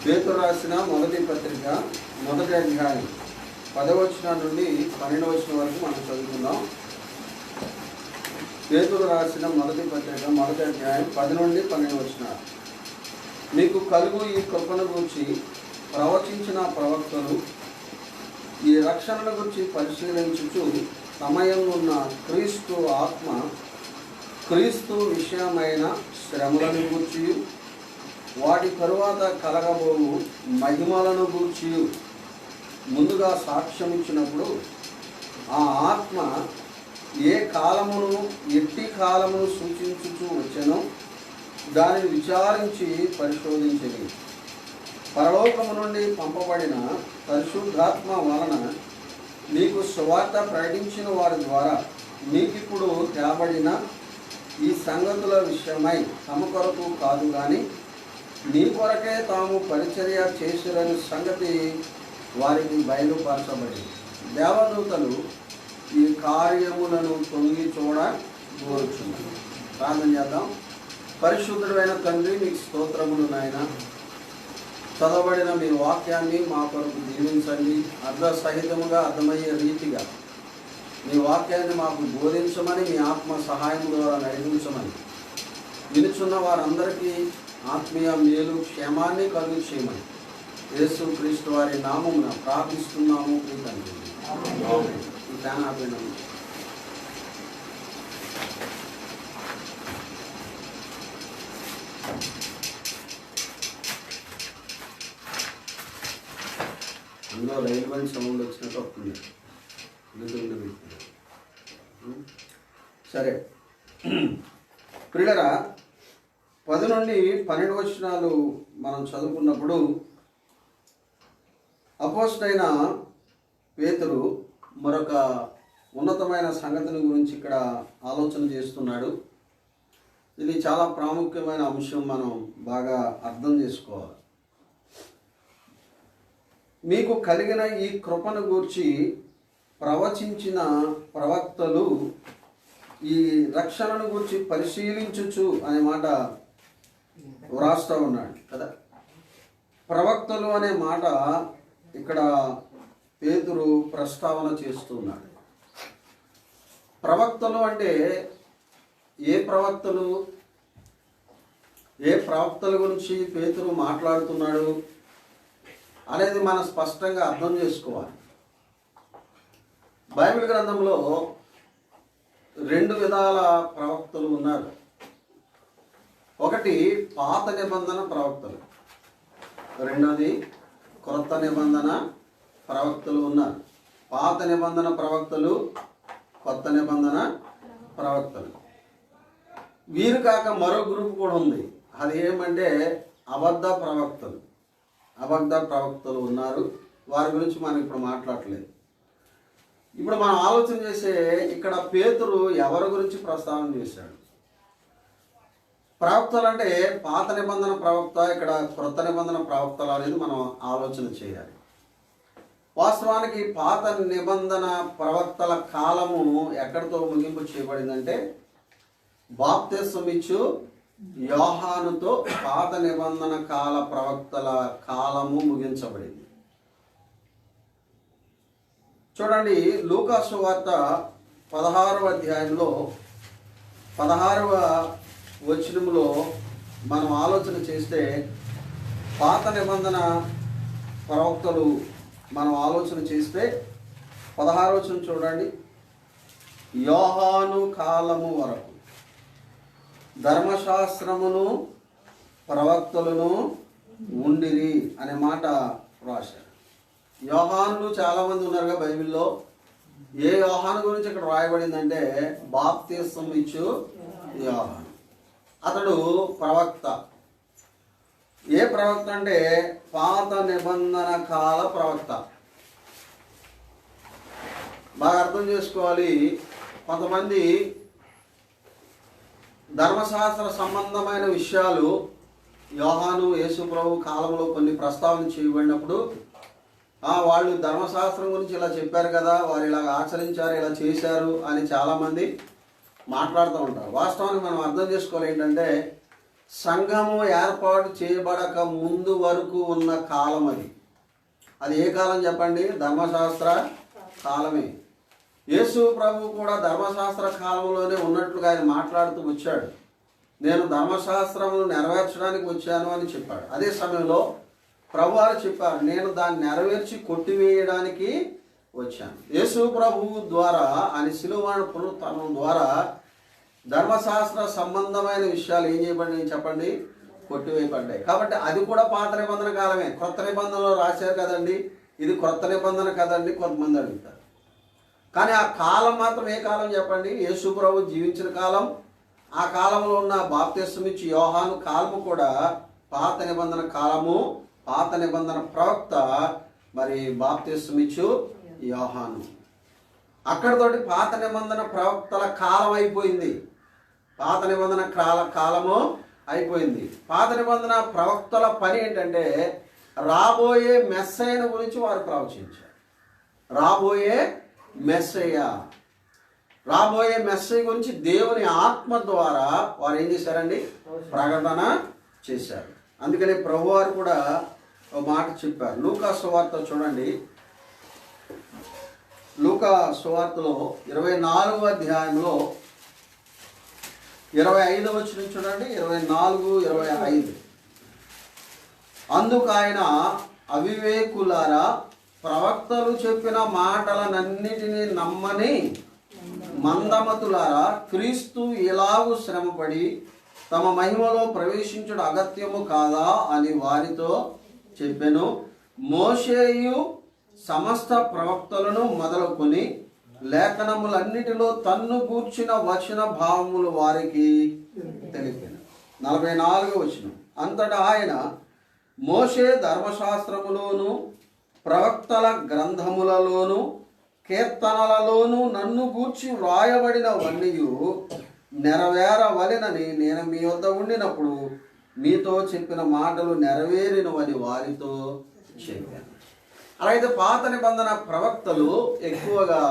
పేతురు రాసిన మొదటి పత్రిక మొదటి అధ్యాయం 10వ వచనం నుండి 12వ వచనం వరకు మనం చదువుకుందాం. పేతురు రాసిన మొదటి పత్రిక మొదటి అధ్యాయం 10 నుండి 12వ వచనాలు. మీకు కలుగు ఈ కృపను గురించి ప్రవచించిన ప్రవక్తలు ఈ రక్షణను గురించి పరిశీలించుచు సమయం ఉన్న క్రీస్తు ఆత్మ క్రీస్తు విషయమైన శ్రమలను గూర్చి వాటి తరువాత కలగబోవు మహిమలను గూర్చి ముందుగా సాక్ష్యం ఇచ్చినప్పుడు ఆ ఆత్మ ఏ కాలమును ఎట్టి కాలమును సూచించుచూ వచ్చెనో దానిని విచారించి పరిశోధించింది. పరలోకము నుండి పంపబడిన పరిశుద్ధాత్మ వలన మీకు సువార్త ప్రకటించిన వారి ద్వారా మీకిప్పుడు తేబడిన ఈ సంగతుల విషయమై తమ కొరకు కాదు కానీ మీ కొరకే తాము పరిచర్య చేసిరని సంగతి వారికి బయలుపరచబడి దేవదూతలు ఈ కార్యములను తొంగి చూడ కోరుచున్నారు. ప్రార్థన చేద్దాం. పరిశుద్ధుడైన తండ్రి, మీకు స్తోత్రములు నాయన. చదవబడిన మీ వాక్యాన్ని మా కొరకు దీవించండి. అర్థ సహితముగా అర్థమయ్యే రీతిగా మీ వాక్యాన్ని మాకు బోధించమని, మీ ఆత్మ సహాయం ద్వారా నడిపించమని, వినుచున్న వారందరికీ ఆత్మీయ మేలు క్షేమాన్ని కలుగు చేయమని యేసు క్రీస్తు వారి నామమున ప్రార్థిస్తున్నాము. తండ్రి ఈ ధ్యానాపైన అందులో రైలు బండి సౌండ్ వచ్చినట్టు వస్తుంది. సరే ప్రియులరా, 10 నుండి 12 వచనాలు మనం చదువుకున్నప్పుడు అపోస్తలుడైన పేతురు మరొక ఉన్నతమైన సంగతిని గురించి ఇక్కడ ఆలోచన చేస్తున్నాడు. ఇది చాలా ప్రాముఖ్యమైన అంశం, మనం బాగా అర్థం చేసుకోవాలి. మీకు కలిగిన ఈ కృపను గూర్చి ప్రవచించిన ప్రవక్తలు ఈ రక్షణను గురించి పరిశీలించుచు అనే మాట వ్రాస్తూ ఉన్నాడు కదా. ప్రవక్తలు అనే మాట ఇక్కడ పేతురు ప్రస్తావన చేస్తున్నాడు. ప్రవక్తలు అంటే ఏ ప్రవక్తల గురించి పేతురు మాట్లాడుతున్నాడు అనేది మనం స్పష్టంగా అర్థం చేసుకోవాలి. బైబిల్ గ్రంథంలో 2 విధాల ప్రవక్తలు ఉన్నారు. ఒకటి పాత నిబంధన ప్రవక్తలు, రెండోది క్రొత్త నిబంధన ప్రవక్తలు ఉన్నారు. పాత నిబంధన ప్రవక్తలు, కొత్త నిబంధన ప్రవక్తలు. వీరు కాక మరో గ్రూప్ కూడా ఉంది. అది ఏమంటే అబద్ధ ప్రవక్తలు ఉన్నారు. వారి గురించి మనం ఇప్పుడు మాట్లాడలేదు. ఇప్పుడు మనం ఆలోచన చేసే ఇక్కడ పేతురు ఎవరి గురించి ప్రస్తావన చేశాడు? ప్రవక్తలు అంటే పాత నిబంధన ప్రవక్త, ఇక్కడ క్రొత్త నిబంధన ప్రవక్తలు అనేది మనం ఆలోచన చేయాలి. వాస్తవానికి పాత నిబంధన ప్రవక్తల కాలము ఎక్కడితో ముగింపు చేయబడిందంటే బాప్తిస్మం ఇచ్చు యోహానుతో పాత నిబంధన కాల ప్రవక్తల కాలము ముగించబడింది. చూడండి, లూకా సువార్త 16వ అధ్యాయంలో 16వ వచనంలో మనం ఆలోచన చేస్తే పాత నిబంధన ప్రవక్తలు మనం ఆలోచన చేస్తే 16వ వచనం చూడండి. యోహాను కాలము వరకు ధర్మశాస్త్రమును ప్రవక్తలను ఉండిరి అనే మాట రాశారు. యోహానులు చాలామంది ఉన్నారుగా బైబిల్లో. ఏ యోహాను గురించి ఇక్కడ రాయబడిందంటే బాప్తిస్మం ఇచ్చు యోహాను. అతడు ప్రవక్త. ఏ ప్రవక్త అంటే పాత నిబంధన కాల ప్రవక్త. బాగా అర్థం చేసుకోవాలి. కొంతమంది ధర్మశాస్త్ర సంబంధమైన విషయాలు యోహాను యేసు ప్రభు కాలంలో కొన్ని ప్రస్తావన చేయబడినప్పుడు వాళ్ళు ధర్మశాస్త్రం గురించి ఇలా చెప్పారు కదా, వారు ఇలా ఆచరించారు, ఇలా చేశారు అని చాలామంది మాట్లాడుతూ ఉంటారు. వాస్తవానికి మనం అర్థం చేసుకోవాలి ఏంటంటే, సంఘము ఏర్పాటు చేయబడక ముందు వరకు ఉన్న కాలం అది. అది ఏ కాలం చెప్పండి? ధర్మశాస్త్ర కాలమే. యేసు ప్రభు కూడా ధర్మశాస్త్ర కాలంలోనే ఉన్నట్లుగా ఆయన మాట్లాడుతూ వచ్చాడు. నేను ధర్మశాస్త్రమును నెరవేర్చడానికి వచ్చాను అని చెప్పాడు. అదే సమయంలో ప్రభువారు చెప్పారు, నేను దాన్ని నెరవేర్చి కొట్టివేయడానికి వచ్చాను. యేసు ప్రభు ద్వారా ఆయన శిలువ పునరుత్థానం ద్వారా ధర్మశాస్త్ర సంబంధమైన విషయాలు ఏం చేయబడినాయి చెప్పండి? కొట్టివేయబడ్డాయి. కాబట్టి అది కూడా పాత నిబంధన కాలమే. క్రొత్త నిబంధనలో రాశారు కదండి, ఇది క్రొత్త నిబంధన కదండి కొంతమంది అడుగుతారు. కానీ ఆ కాలం మాత్రం ఏ కాలం చెప్పండి? యేసు ప్రభు జీవించిన కాలం. ఆ కాలంలో ఉన్న బాప్తిస్మమిచ్చు యోహాను కాలము కూడా పాత నిబంధన కాలము. పాత నిబంధన ప్రవక్త మరి బాప్తిస్మమిచ్చు యోహాను. అక్కడితోటి పాత నిబంధన ప్రవక్తల కాలం అయిపోయింది. పాత నిబంధన కాలము అయిపోయింది. పాత నిబంధన ప్రవక్తల పని ఏంటంటే రాబోయే మెస్సయ్యను గురించి వారు ప్రవచించారు. రాబోయే మెస్సయ్య గురించి దేవుని ఆత్మ ద్వారా వారు ఏం చేశారండి? ప్రకటన చేశారు. అందుకని ప్రభువారు కూడా ఒక మాట చెప్పారు. లూకా సువార్త చూడండి. లూకా సువార్తలో 24వ అధ్యాయంలో 25వ వచనం చూడండి. 24, 25. అందుకు ఆయన, అవివేకులారా, ప్రవక్తలు చెప్పిన మాటలనన్నిటినీ నమ్మని మందమతులారా, క్రీస్తు ఎలాగూ శ్రమపడి తమ మహిమలో ప్రవేశించుట అగత్యము కాదా అని వారితో చెప్పెను. మోషేయు సమస్త ప్రవక్తలను మొదలుకొని లేఖనములన్నిటిలో తన్ను గూర్చిన వచన భావములు వారికి తెలిపాను. 44వ వచనం. అంతటా ఆయన, మోషే ధర్మశాస్త్రములోను ప్రవక్తల గ్రంథములలోను కీర్తనలలోను నన్ను గూర్చి వ్రాయబడినవన్నీయు నెరవేరవలెనని నేను మీ వద్ద ఉండినప్పుడు మీతో చెప్పిన మాటలు నెరవేరినవని వారితో చెప్పాను. అలాగే పాత నిబంధన ప్రవక్తలు ఎక్కువగా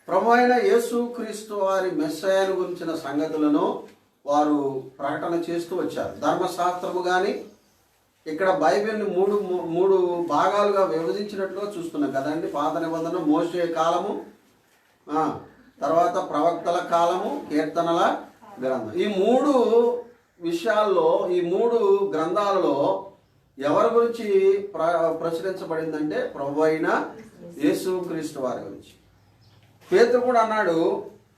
ప్రభు అయిన యేసుక్రీస్తు వారి మెస్సయ్యను గురించిన సంగతులను వారు ప్రకటన చేస్తూ వచ్చారు. ధర్మశాస్త్రము కానీ ఇక్కడ బైబిల్ని మూడు భాగాలుగా విభజించినట్లుగా చూస్తున్నాం కదండి. పాత నిబంధన మోషే కాలము, తర్వాత ప్రవక్తల కాలము, కీర్తనల గ్రంథం. ఈ మూడు విషయాల్లో, ఈ మూడు గ్రంథాలలో ఎవరి గురించి ప్రచురించబడిందంటే ప్రభు అయిన యేసుక్రీస్తు వారి గురించి. పేతురు కూడా అన్నాడు,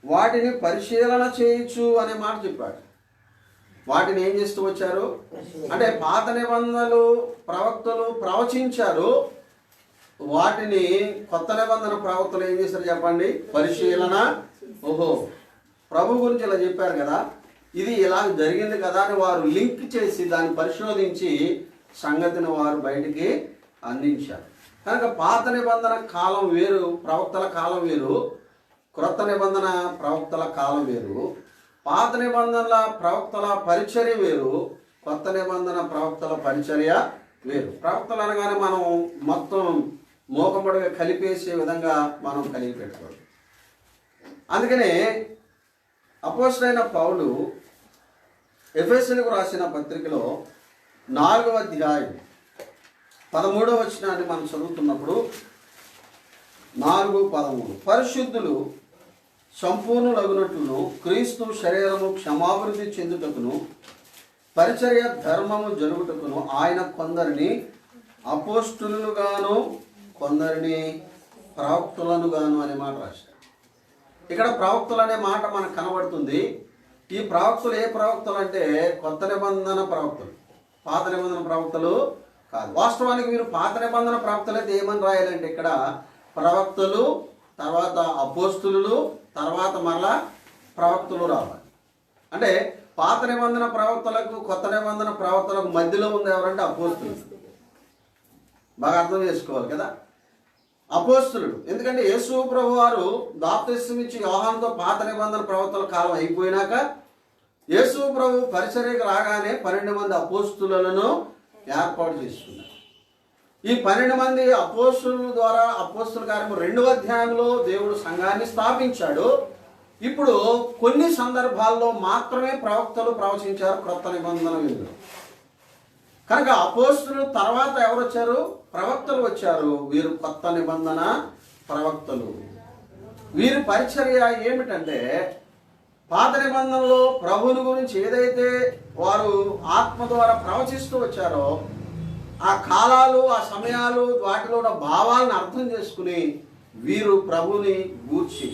వాటిని పరిశీలన చేయొచ్చు అనే మాట చెప్పాడు. వాటిని ఏం చేస్తూ వచ్చారు అంటే పాత నిబంధనలు ప్రవక్తలు ప్రవచించారు. వాటిని కొత్త నిబంధన ప్రవక్తలు ఏం చేశారు చెప్పండి? పరిశీలన. ఓహో, ప్రభు గురించి ఇలా చెప్పారు కదా, ఇది ఇలా జరిగింది కదా అని వారు లింక్ చేసి దాన్ని పరిశోధించి సంగతిని వారు బయటికి అందించారు. కనుక పాత నిబంధన కాలం వేరు, ప్రవక్తల కాలం వేరు. క్రొత్త నిబంధన ప్రవక్తల కాలం వేరు. పాత నిబంధనల ప్రవక్తల పరిచర్య వేరు, కొత్త నిబంధన ప్రవక్తల పరిచర్య వేరు. ప్రవక్తలు అనగానే మనం మొత్తం మోకముడిగా కలిపేసే విధంగా మనం కలిగి పెట్టుకోవాలి. అందుకనే అపోస్తలుడైన పౌలు ఎఫెసీయులకు రాసిన పత్రికలో 4వ అధ్యాయం 13వ వచనాన్ని మనం చదువుతున్నప్పుడు 4:13 పరిశుద్ధులు సంపూర్ణులగునట్లును క్రీస్తు శరీరము క్షమాభివృద్ధి చెందుటకును పరిచర్య ధర్మము జరుగుటకును ఆయన కొందరిని అపోస్తులుగాను కొందరిని ప్రవక్తలను గాను అనే మాట రాశారు. ఇక్కడ ప్రవక్తలు అనే మాట మనకు కనబడుతుంది. ఈ ప్రవక్తలు ఏ ప్రవక్తలు అంటే కొత్త నిబంధన ప్రవక్తలు, పాత నిబంధన ప్రవక్తలు కాదు. వాస్తవానికి మీరు పాత నిబంధన ప్రవక్తలు అయితే ఏమని రాయాలంటే ఇక్కడ ప్రవక్తలు, తర్వాత అపోస్తులు, తర్వాత మరలా ప్రవక్తలు రావాలి. అంటే పాత నిబంధన ప్రవక్తలకు కొత్త నిబంధన ప్రవక్తలకు మధ్యలో ఉంది ఎవరంటే అపోస్తులు. బాగా అర్థం చేసుకోవాలి కదా, అపోస్తులు. ఎందుకంటే యేసు ప్రభు వారు బాప్తిస్మమిచ్చి యోహానుతో పాత నిబంధన ప్రవక్తల కాలం అయిపోయినాక యేసు ప్రభు పరిచర్యకు రాగానే 12 మంది అపోస్తులను ఏర్పాటు చేసుకున్నారు. ఈ 12 మంది అపోస్తుల ద్వారా అపోస్తుల కార్యము 2వ అధ్యాయంలో దేవుడు సంఘాన్ని స్థాపించాడు. ఇప్పుడు కొన్ని సందర్భాల్లో మాత్రమే ప్రవక్తలు ప్రవచించారు క్రొత్త నిబంధన విధిలో. కనుక అపోస్తులు తర్వాత ఎవరు వచ్చారు? ప్రవక్తలు వచ్చారు. వీరు కొత్త నిబంధన ప్రవక్తలు. వీరి పరిచర్య ఏమిటంటే, పాత నిబంధనలో ప్రభువుని గురించి ఏదైతే వారు ఆత్మ ద్వారా ప్రవచిస్తూ వచ్చారో ఆ కాలాలు, ఆ సమయాలు, వాటిలో ఉన్న భావాలను అర్థం చేసుకుని వీరు ప్రభుని గూర్చి,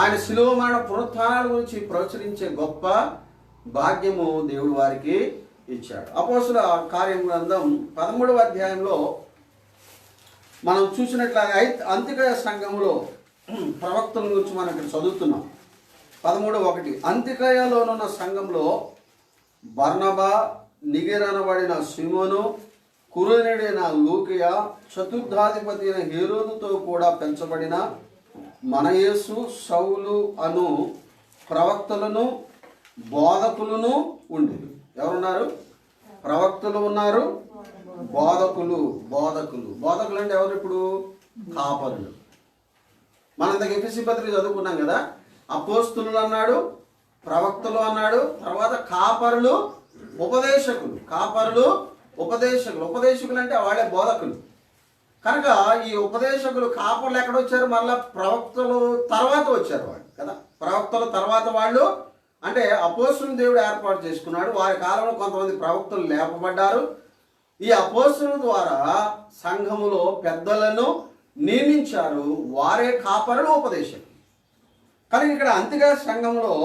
ఆయన శిలువ మరణ పునరుత్థానాల గురించి ప్రచురించే గొప్ప భాగ్యము దేవుడు వారికి ఇచ్చాడు. అపోస్తుల కార్యం గ్రంథం 13వ అధ్యాయంలో మనం చూసినట్లయితే అంత్యకయ సంఘంలో ప్రవక్తల గురించి మనం ఇక్కడ చదువుతున్నాం. 13:1 అంత్యకయలోనున్న సంఘంలో బర్నబా, నిగెర్ అనబడిన సిమోను, కురేనుడైన లూకియ, చతుర్థాధిపతి అయిన హేరోదుతో కూడా పెంచబడిన మనయేసు, సౌలు అను ప్రవక్తలను బోధకులను ఉండేది. ఎవరున్నారు? ప్రవక్తలు ఉన్నారు, బోధకులు. బోధకులు అంటే ఎవరు? ఇప్పుడు కాపరులు. మనం ఇంతకు ఎఫెసీ పత్రిక చదువుకున్నాం కదా, అపోస్తులు అన్నాడు, ప్రవక్తలు అన్నాడు, తర్వాత కాపరులు, ఉపదేశకులు. ఉపదేశకులు అంటే వాళ్ళే బోధకులు. కనుక ఈ ఉపదేశకులు, కాపర్లు ఎక్కడొచ్చారు? మళ్ళీ ప్రవక్తలు తర్వాత వచ్చారు వాళ్ళు కదా. ప్రవక్తల తర్వాత వాళ్ళు అంటే అపోస్తులను దేవుడు ఏర్పాటు చేసుకున్నాడు. వారి కాలంలో కొంతమంది ప్రవక్తలు లేపబడ్డారు. ఈ అపోస్తుల ద్వారా సంఘములో పెద్దలను నియమించారు. వారే కాపరులు, ఉపదేశకులు. కానీ ఇక్కడ అంతగా సంఘంలో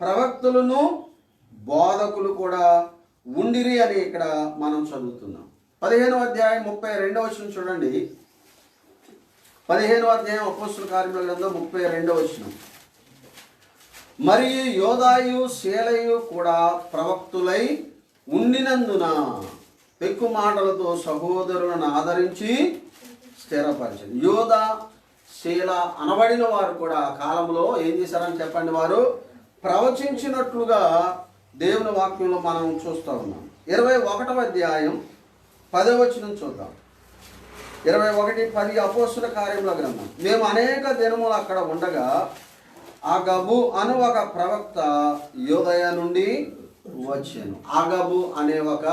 ప్రవక్తలను, బోధకులు కూడా ఉండిరి అని ఇక్కడ మనం చదువుతున్నాం. 15వ అధ్యాయం 32వ వచనం చూడండి. 15వ అధ్యాయం అపోస్తుల కార్యముల గ్రంథం 32వ వచనం. మరియు యోదాయు, శేలయు కూడా ప్రవక్తులై ఉండినందున పెక్కు మాటలతో సహోదరులను ఆదరించి స్థిరపరిచింది. యోధ, శేల అనబడిన వారు కూడా ఆ కాలంలో ఏం చేశారని చెప్పండి? వారు ప్రవచించినట్లుగా దేవుని వాక్యంలో మనం చూస్తూ ఉన్నాం. 21వ అధ్యాయం 10వ వచనం చూద్దాం. 21:10 అపోస్తుల కార్యముల గ్రంథం. మేము అనేక దినములు అక్కడ ఉండగా ఆగబు అను ఒక ప్రవక్త యోదయ నుండి వచ్చాను. ఆగబు అనే ఒక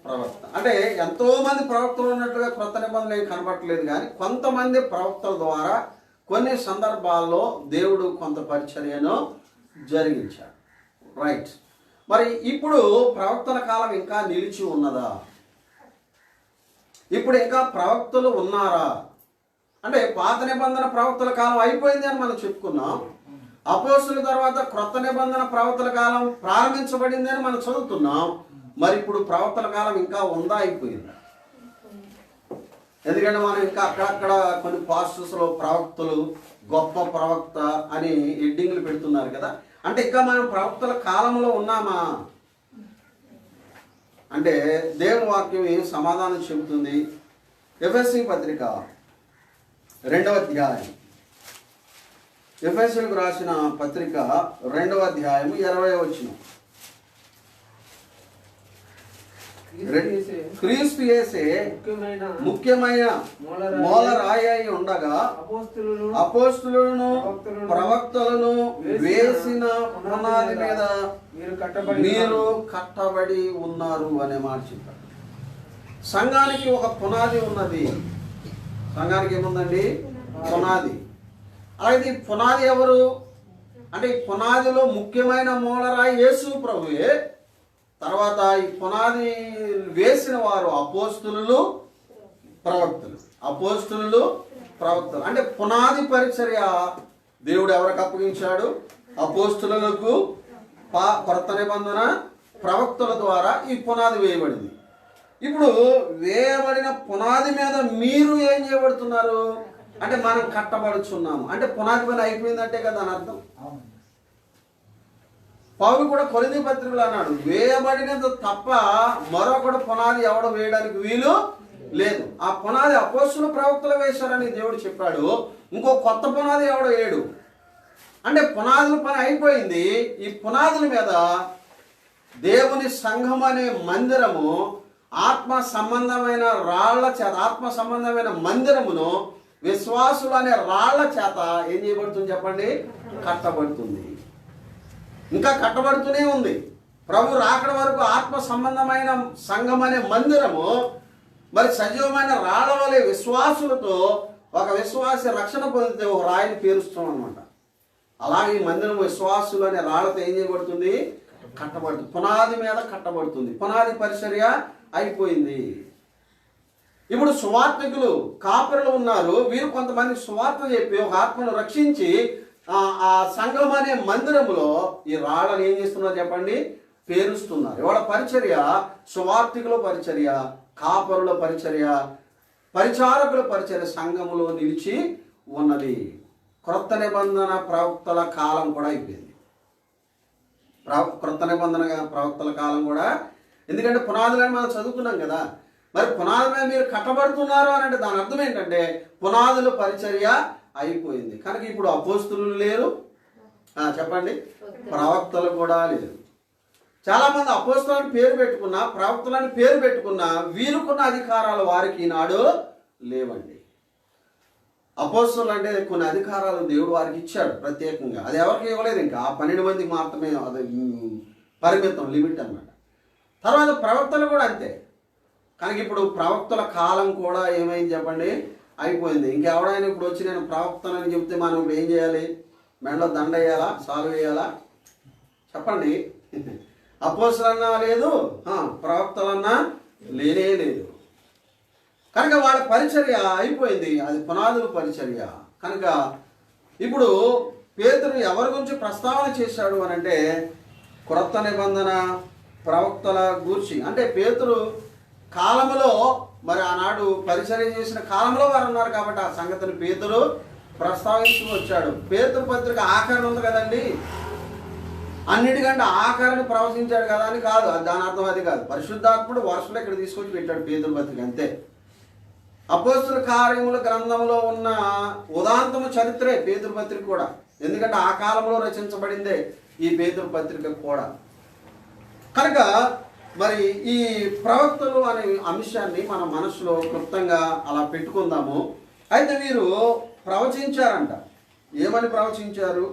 ప్రవక్త అంటే ఎంతో మంది ప్రవక్తలు ఉన్నట్లుగా క్రొత్త నిబంధనలు ఏం కనబట్టలేదు, కానీ కొంతమంది ప్రవక్తల ద్వారా కొన్ని సందర్భాల్లో దేవుడు కొంత పరిచర్యను జరిగించాడు. రైట్. మరి ఇప్పుడు ప్రవక్తల కాలం ఇంకా నిలిచి ఉన్నదా? ఇప్పుడు ఇంకా ప్రవక్తలు ఉన్నారా అంటే, పాత నిబంధన ప్రవక్తల కాలం అయిపోయింది అని మనం చెప్పుకున్నాం. అపోస్తుల తర్వాత క్రొత్త నిబంధన ప్రవక్తల కాలం ప్రారంభించబడింది అని మనం చదువుతున్నాం. మరి ఇప్పుడు ప్రవక్తల కాలం ఇంకా ఉందా, అయిపోయిందా? ఎందుకంటే మనం ఇంకా అక్కడక్కడ కొన్ని పాస్టర్స్లో ప్రవక్తలు, గొప్ప ప్రవక్త అని హెడ్డింగ్లు పెడుతున్నారు కదా. అంటే ఇంకా మనం ప్రవక్తల కాలంలో ఉన్నామా అంటే దేవుని వాక్యం ఏం సమాధానం చెబుతుంది? ఎఫెసీ పత్రిక 2వ అధ్యాయం, ఎఫెసీలకు రాసిన పత్రిక 2వ అధ్యాయం 20వ వచనం. క్రీస్తు యేసే ముఖ్యమైన మూలరాయి అయి ఉండగా అపోస్తులను, ప్రవక్తలను వేసిన పునాది మీద మీరు కట్టబడి ఉన్నారు అనే మాట చెప్పారు. సంఘానికి ఒక పునాది ఉన్నది. సంఘానికి ఏముందండి? పునాది. అలాగే ఈ పునాది ఎవరు అంటే, ఈ పునాదిలో ముఖ్యమైన మూలరాయి యేసు ప్రభువే. తర్వాత ఈ పునాది వేసిన వారు అపోస్తులు, ప్రవక్తలు అంటే పునాది పరిచర్య దేవుడు ఎవరికి అప్పగించాడు? అపోస్తులకు, కొత్త నిబంధన ప్రవక్తల ద్వారా ఈ పునాది వేయబడింది. ఇప్పుడు వేయబడిన పునాది మీద మీరు ఏం చేయబడుతున్నారు అంటే, మనం కట్టబడుచున్నాము. అంటే పునాది పని అయిపోయిందంటే కదా అని అర్థం. పౌలు కూడా కొరింథీ పత్రికలో అన్నాడు, వేయబడినది తప్ప మరొకడు పునాది ఎవడ వేయడానికి వీలు లేదు. ఆ పునాది అపోస్తులు, ప్రవక్తలు వేశారని దేవుడు చెప్పాడు. ఇంకో కొత్త పునాది ఎవడ వేయడు. అంటే పునాదుల పని అయిపోయింది. ఈ పునాదుల మీద దేవుని సంఘం అనే మందిరము, ఆత్మ సంబంధమైన రాళ్ల చేత, ఆత్మ సంబంధమైన మందిరమును విశ్వాసులు అనే రాళ్ల చేత ఏం చేయబడుతుంది చెప్పండి? కట్టబడుతుంది. ఇంకా కట్టబడుతూనే ఉంది. ప్రభు రాకడ వరకు ఆత్మ సంబంధమైన సంఘం అనే మందిరము మరి సజీవమైన రాళ్ల వలె విశ్వాసులతో, ఒక విశ్వాసి రక్షణ పొందితే ఒక రాయిని పేరుస్తాం అనమాట. అలాగే ఈ మందిరం విశ్వాసులు అనే రాళ్లతో ఏం చేయబడుతుంది? కట్టబడుతుంది. పునాది మీద కట్టబడుతుంది. పునాది పరిచర్య అయిపోయింది. ఇప్పుడు సువార్తికులు, కాపరులు ఉన్నారు. వీరు కొంతమంది సువార్త చెప్పి ఒక ఆత్మను రక్షించి ఆ సంఘం అనే మందిరంలో ఈ రాళ్ళని ఏం చేస్తున్నారు చెప్పండి? పేరుస్తున్నారు. వాళ్ళ పరిచర్య సువార్తికుల పరిచర్య, కాపరుల పరిచర్య, పరిచారకుల పరిచర్య సంఘములో నిలిచి ఉన్నది. క్రొత్త నిబంధన ప్రవక్తల కాలం కూడా అయిపోయింది. క్రొత్త నిబంధన ప్రవక్తల కాలం కూడా, ఎందుకంటే పునాదులని మనం చదువుకున్నాం కదా. మరి పునాదుల మీద మీరు కట్టబడుతున్నారు అని అంటే దాని అర్థం ఏంటంటే పునాదుల పరిచర్య అయిపోయింది. కనుక ఇప్పుడు అపోస్తులు లేరు, చెప్పండి, ప్రవక్తలు కూడా లేరు. చాలామంది అపోస్తులని పేరు పెట్టుకున్నా, ప్రవక్తలని పేరు పెట్టుకున్నా వీరుకున్న అధికారాలు వారికి ఈనాడు లేవండి. అపోస్తులు అంటే కొన్ని అధికారాలు దేవుడు వారికి ఇచ్చాడు ప్రత్యేకంగా. అది ఎవరికి ఇవ్వలేదు. ఇంకా ఆ 12 మందికి మాత్రమే అది పరిమితం, లిమిట్ అన్నమాట. తర్వాత ప్రవక్తలు కూడా అంతే. కనుక ఇప్పుడు ప్రవక్తల కాలం కూడా ఏమైంది చెప్పండి? అయిపోయింది. ఇంకెవడైనా ఇప్పుడు వచ్చి నేను ప్రవక్తనని చెప్తే మనం ఇప్పుడు ఏం చేయాలి? మెడలో దండ వేయాలా? సాల్వ్ వేయాలా? చెప్పండి. అపోస్తులన్నా లేదు, ప్రవక్తలన్నా లేనే లేదు. కనుక వాళ్ళ పరిచర్య అయిపోయింది. అది పునాదుల పరిచర్య. కనుక ఇప్పుడు పేతురు ఎవరి గురించి ప్రస్తావన చేశాడు అని అంటే క్రొత్త నిబంధన ప్రవక్తల గూర్చి. అంటే పేతురు కాలంలో, మరి ఆనాడు పరిచర్య చేసిన కాలంలో వారు ఉన్నారు కాబట్టి ఆ సంగతిని పేతురు ప్రస్తావించి వచ్చాడు. పేతురు పత్రిక ఆఖరణ ఉంది కదండి, అన్నిటికంటే ఆఖరణ ప్రవచించాడు కదా అని కాదు, దాని అర్థం అది కాదు. పరిశుద్ధాత్ముడు వరుసలో ఇక్కడ తీసుకొచ్చి పెట్టాడు పేతురు పత్రిక, అంతే. అపోస్తుల కార్యముల గ్రంథంలో ఉన్న ఉదాంతము చరిత్రే పేతురు పత్రిక కూడా. ఎందుకంటే ఆ కాలంలో రచించబడిందే ఈ పేతురు పత్రిక కూడా. కనుక మరి ఈ ప్రవక్తలు అనే అంశాన్ని మన మనసులో క్లుప్తంగా అలా పెట్టుకుందాము. అయితే వీరు ప్రవచించారంట. ఏమని ప్రవచించారు?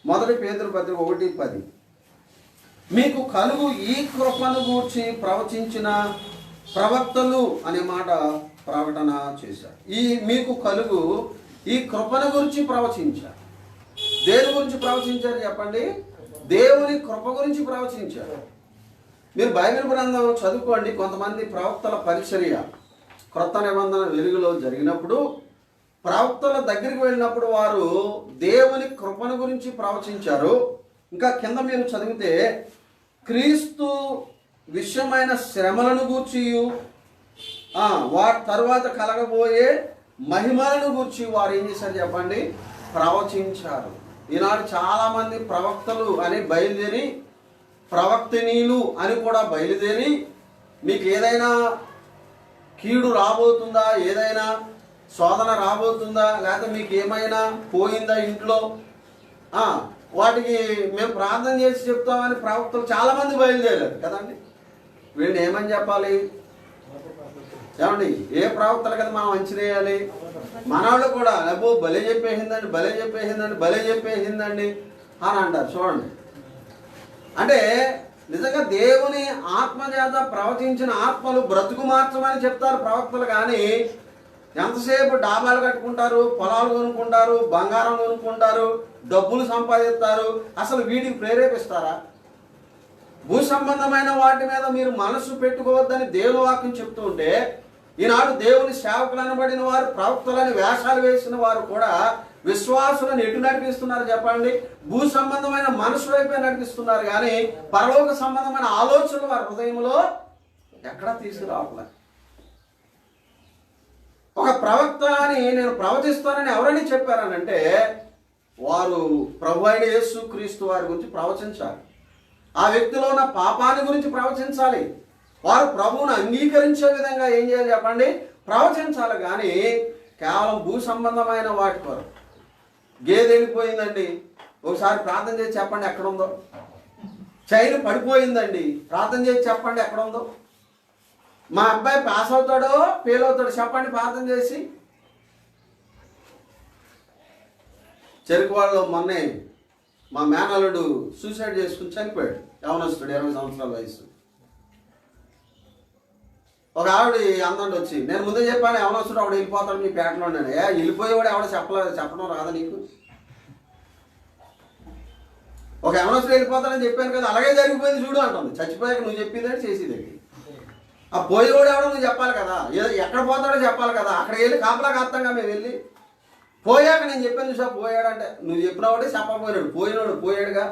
మొదటి పేతురు పత్రిక 1:10, మీకు కలుగు ఈ కృపను గూర్చి ప్రవచించిన ప్రవక్తలు అనే మాట ప్రకటన చేశారు. ఈ మీకు కలుగు ఈ కృపను గురించి ప్రవచించారు. దేని గురించి ప్రవచించారు చెప్పండి? దేవుని కృప గురించి ప్రవచించారు. మీరు బైబిల్ గ్రంథం చదువుకోండి. కొంతమంది ప్రవక్తల పరిచర్య క్రొత్త నిబంధన వెలుగులో జరిగినప్పుడు, ప్రవక్తల దగ్గరికి వెళ్ళినప్పుడు వారు దేవుని కృపను గురించి ప్రవచించారు. ఇంకా కింద మీరు చదివితే క్రీస్తు విషయమైన శ్రమలను గూర్చి, వాటి తరువాత కలగబోయే మహిమలను గూర్చి వారు ఏం చేశారు చెప్పండి? ప్రవచించారు. ఈనాడు చాలామంది ప్రవక్తలు అని బయలుదేరి, ప్రవక్తనీయులు అని కూడా బయలుదేరి, మీకు ఏదైనా కీడు రాబోతుందా, ఏదైనా శోధన రాబోతుందా, లేకపోతే మీకు ఏమైనా పోయిందా ఇంట్లో, వాటికి మేము ప్రార్థన చేసి చెప్తామని ప్రవక్తలు చాలామంది బయలుదేరారు కదండి. వీళ్ళని ఏమని చెప్పాలి? ఏమండి, ఏ ప్రవక్తలు కదా మనం అంచనేయాలి? మనవాళ్ళు కూడా లేబో భలే చెప్పేసిందండి, భలే చెప్పేసిందండి, భలే చెప్పేసిందండి అని అంటారు. చూడండి, అంటే నిజంగా దేవుని ఆత్మ చేత ప్రవచించిన ఆత్మలు బ్రతుకు మార్చమని చెప్తారు ప్రవక్తలు. కానీ ఎంతసేపు డాబాలు కట్టుకుంటారు, పొలాలు కొనుక్కుంటారు, బంగారం కొనుక్కుంటారు, డబ్బులు సంపాదిస్తారు. అసలు వీటికి ప్రేరేపిస్తారా? భూ సంబంధమైన వాటి మీద మీరు మనసు పెట్టుకోవద్దని దేవుని వాక్యం చెప్తూ ఉంటే, ఈనాడు దేవుని సేవకులు అనబడిన వారు, ప్రవక్తలని వేషాలు వేసిన వారు కూడా విశ్వాసులను ఎటు నడిపిస్తున్నారు చెప్పండి? భూ సంబంధమైన మనసు వైపే నడిపిస్తున్నారు. కానీ పరలోక సంబంధమైన ఆలోచనలు వారి హృదయంలో ఎక్కడా తీసుకురావట్లేదు. ఒక ప్రవక్త అని నేను ప్రవచిస్తానని ఎవరని చెప్పారనంటే వారు ప్రభు అయిన యేసు క్రీస్తు వారి గురించి ప్రవచించాలి. ఆ వ్యక్తిలో ఉన్న పాపాన్ని గురించి ప్రవచించాలి. వారు ప్రభువును అంగీకరించే విధంగా ఏం చేయాలి చెప్పండి? ప్రవచించాలి. కానీ కేవలం భూ సంబంధమైన వాటి కొరకు. గేదె వెళ్ళిపోయిందండి, ఒకసారి ప్రార్థన చేసి చెప్పండి ఎక్కడుందో. చైన్ పడిపోయిందండి, ప్రార్థన చేసి చెప్పండి ఎక్కడుందో. మా అబ్బాయి పాస్ అవుతాడో ఫెయిల్ అవుతాడో చెప్పండి ప్రార్థన చేసి. చెరుకు వాళ్ళు మొన్నే మా మేనల్లుడు సూసైడ్ చేసుకుని చనిపోయాడు. యవనస్తుడు, 20 సంవత్సరాల వయసు. ఒక ఆవిడ అందండి వచ్చి, నేను ముందే చెప్పాను యవనస్తుడు ఆవిడ వెళ్ళిపోతాడు మీ పేటలో. నేను వెళ్ళిపోయేవాడు ఎవడ చెప్పడం రాదా నీకు? ఒక యవనస్తుడు వెళ్ళిపోతాడని చెప్పాను కదా, అలాగే జరిగిపోయింది చూడు అంటుంది. చచ్చిపోయాక నువ్వు చెప్పిందని చేసేది. ఆ పోయేవాడు ఎవడో నువ్వు చెప్పాలి కదా, ఎక్కడ పోతాడో చెప్పాలి కదా. అక్కడికి వెళ్ళి కాపలా కాస్తాంగా మేము వెళ్ళి. పోయాక నేను చెప్పాను చూసా పోయాడంటే, నువ్వు చెప్పినవాడే చెప్పకపోయాడు, పోయినాడు పోయాడుగా.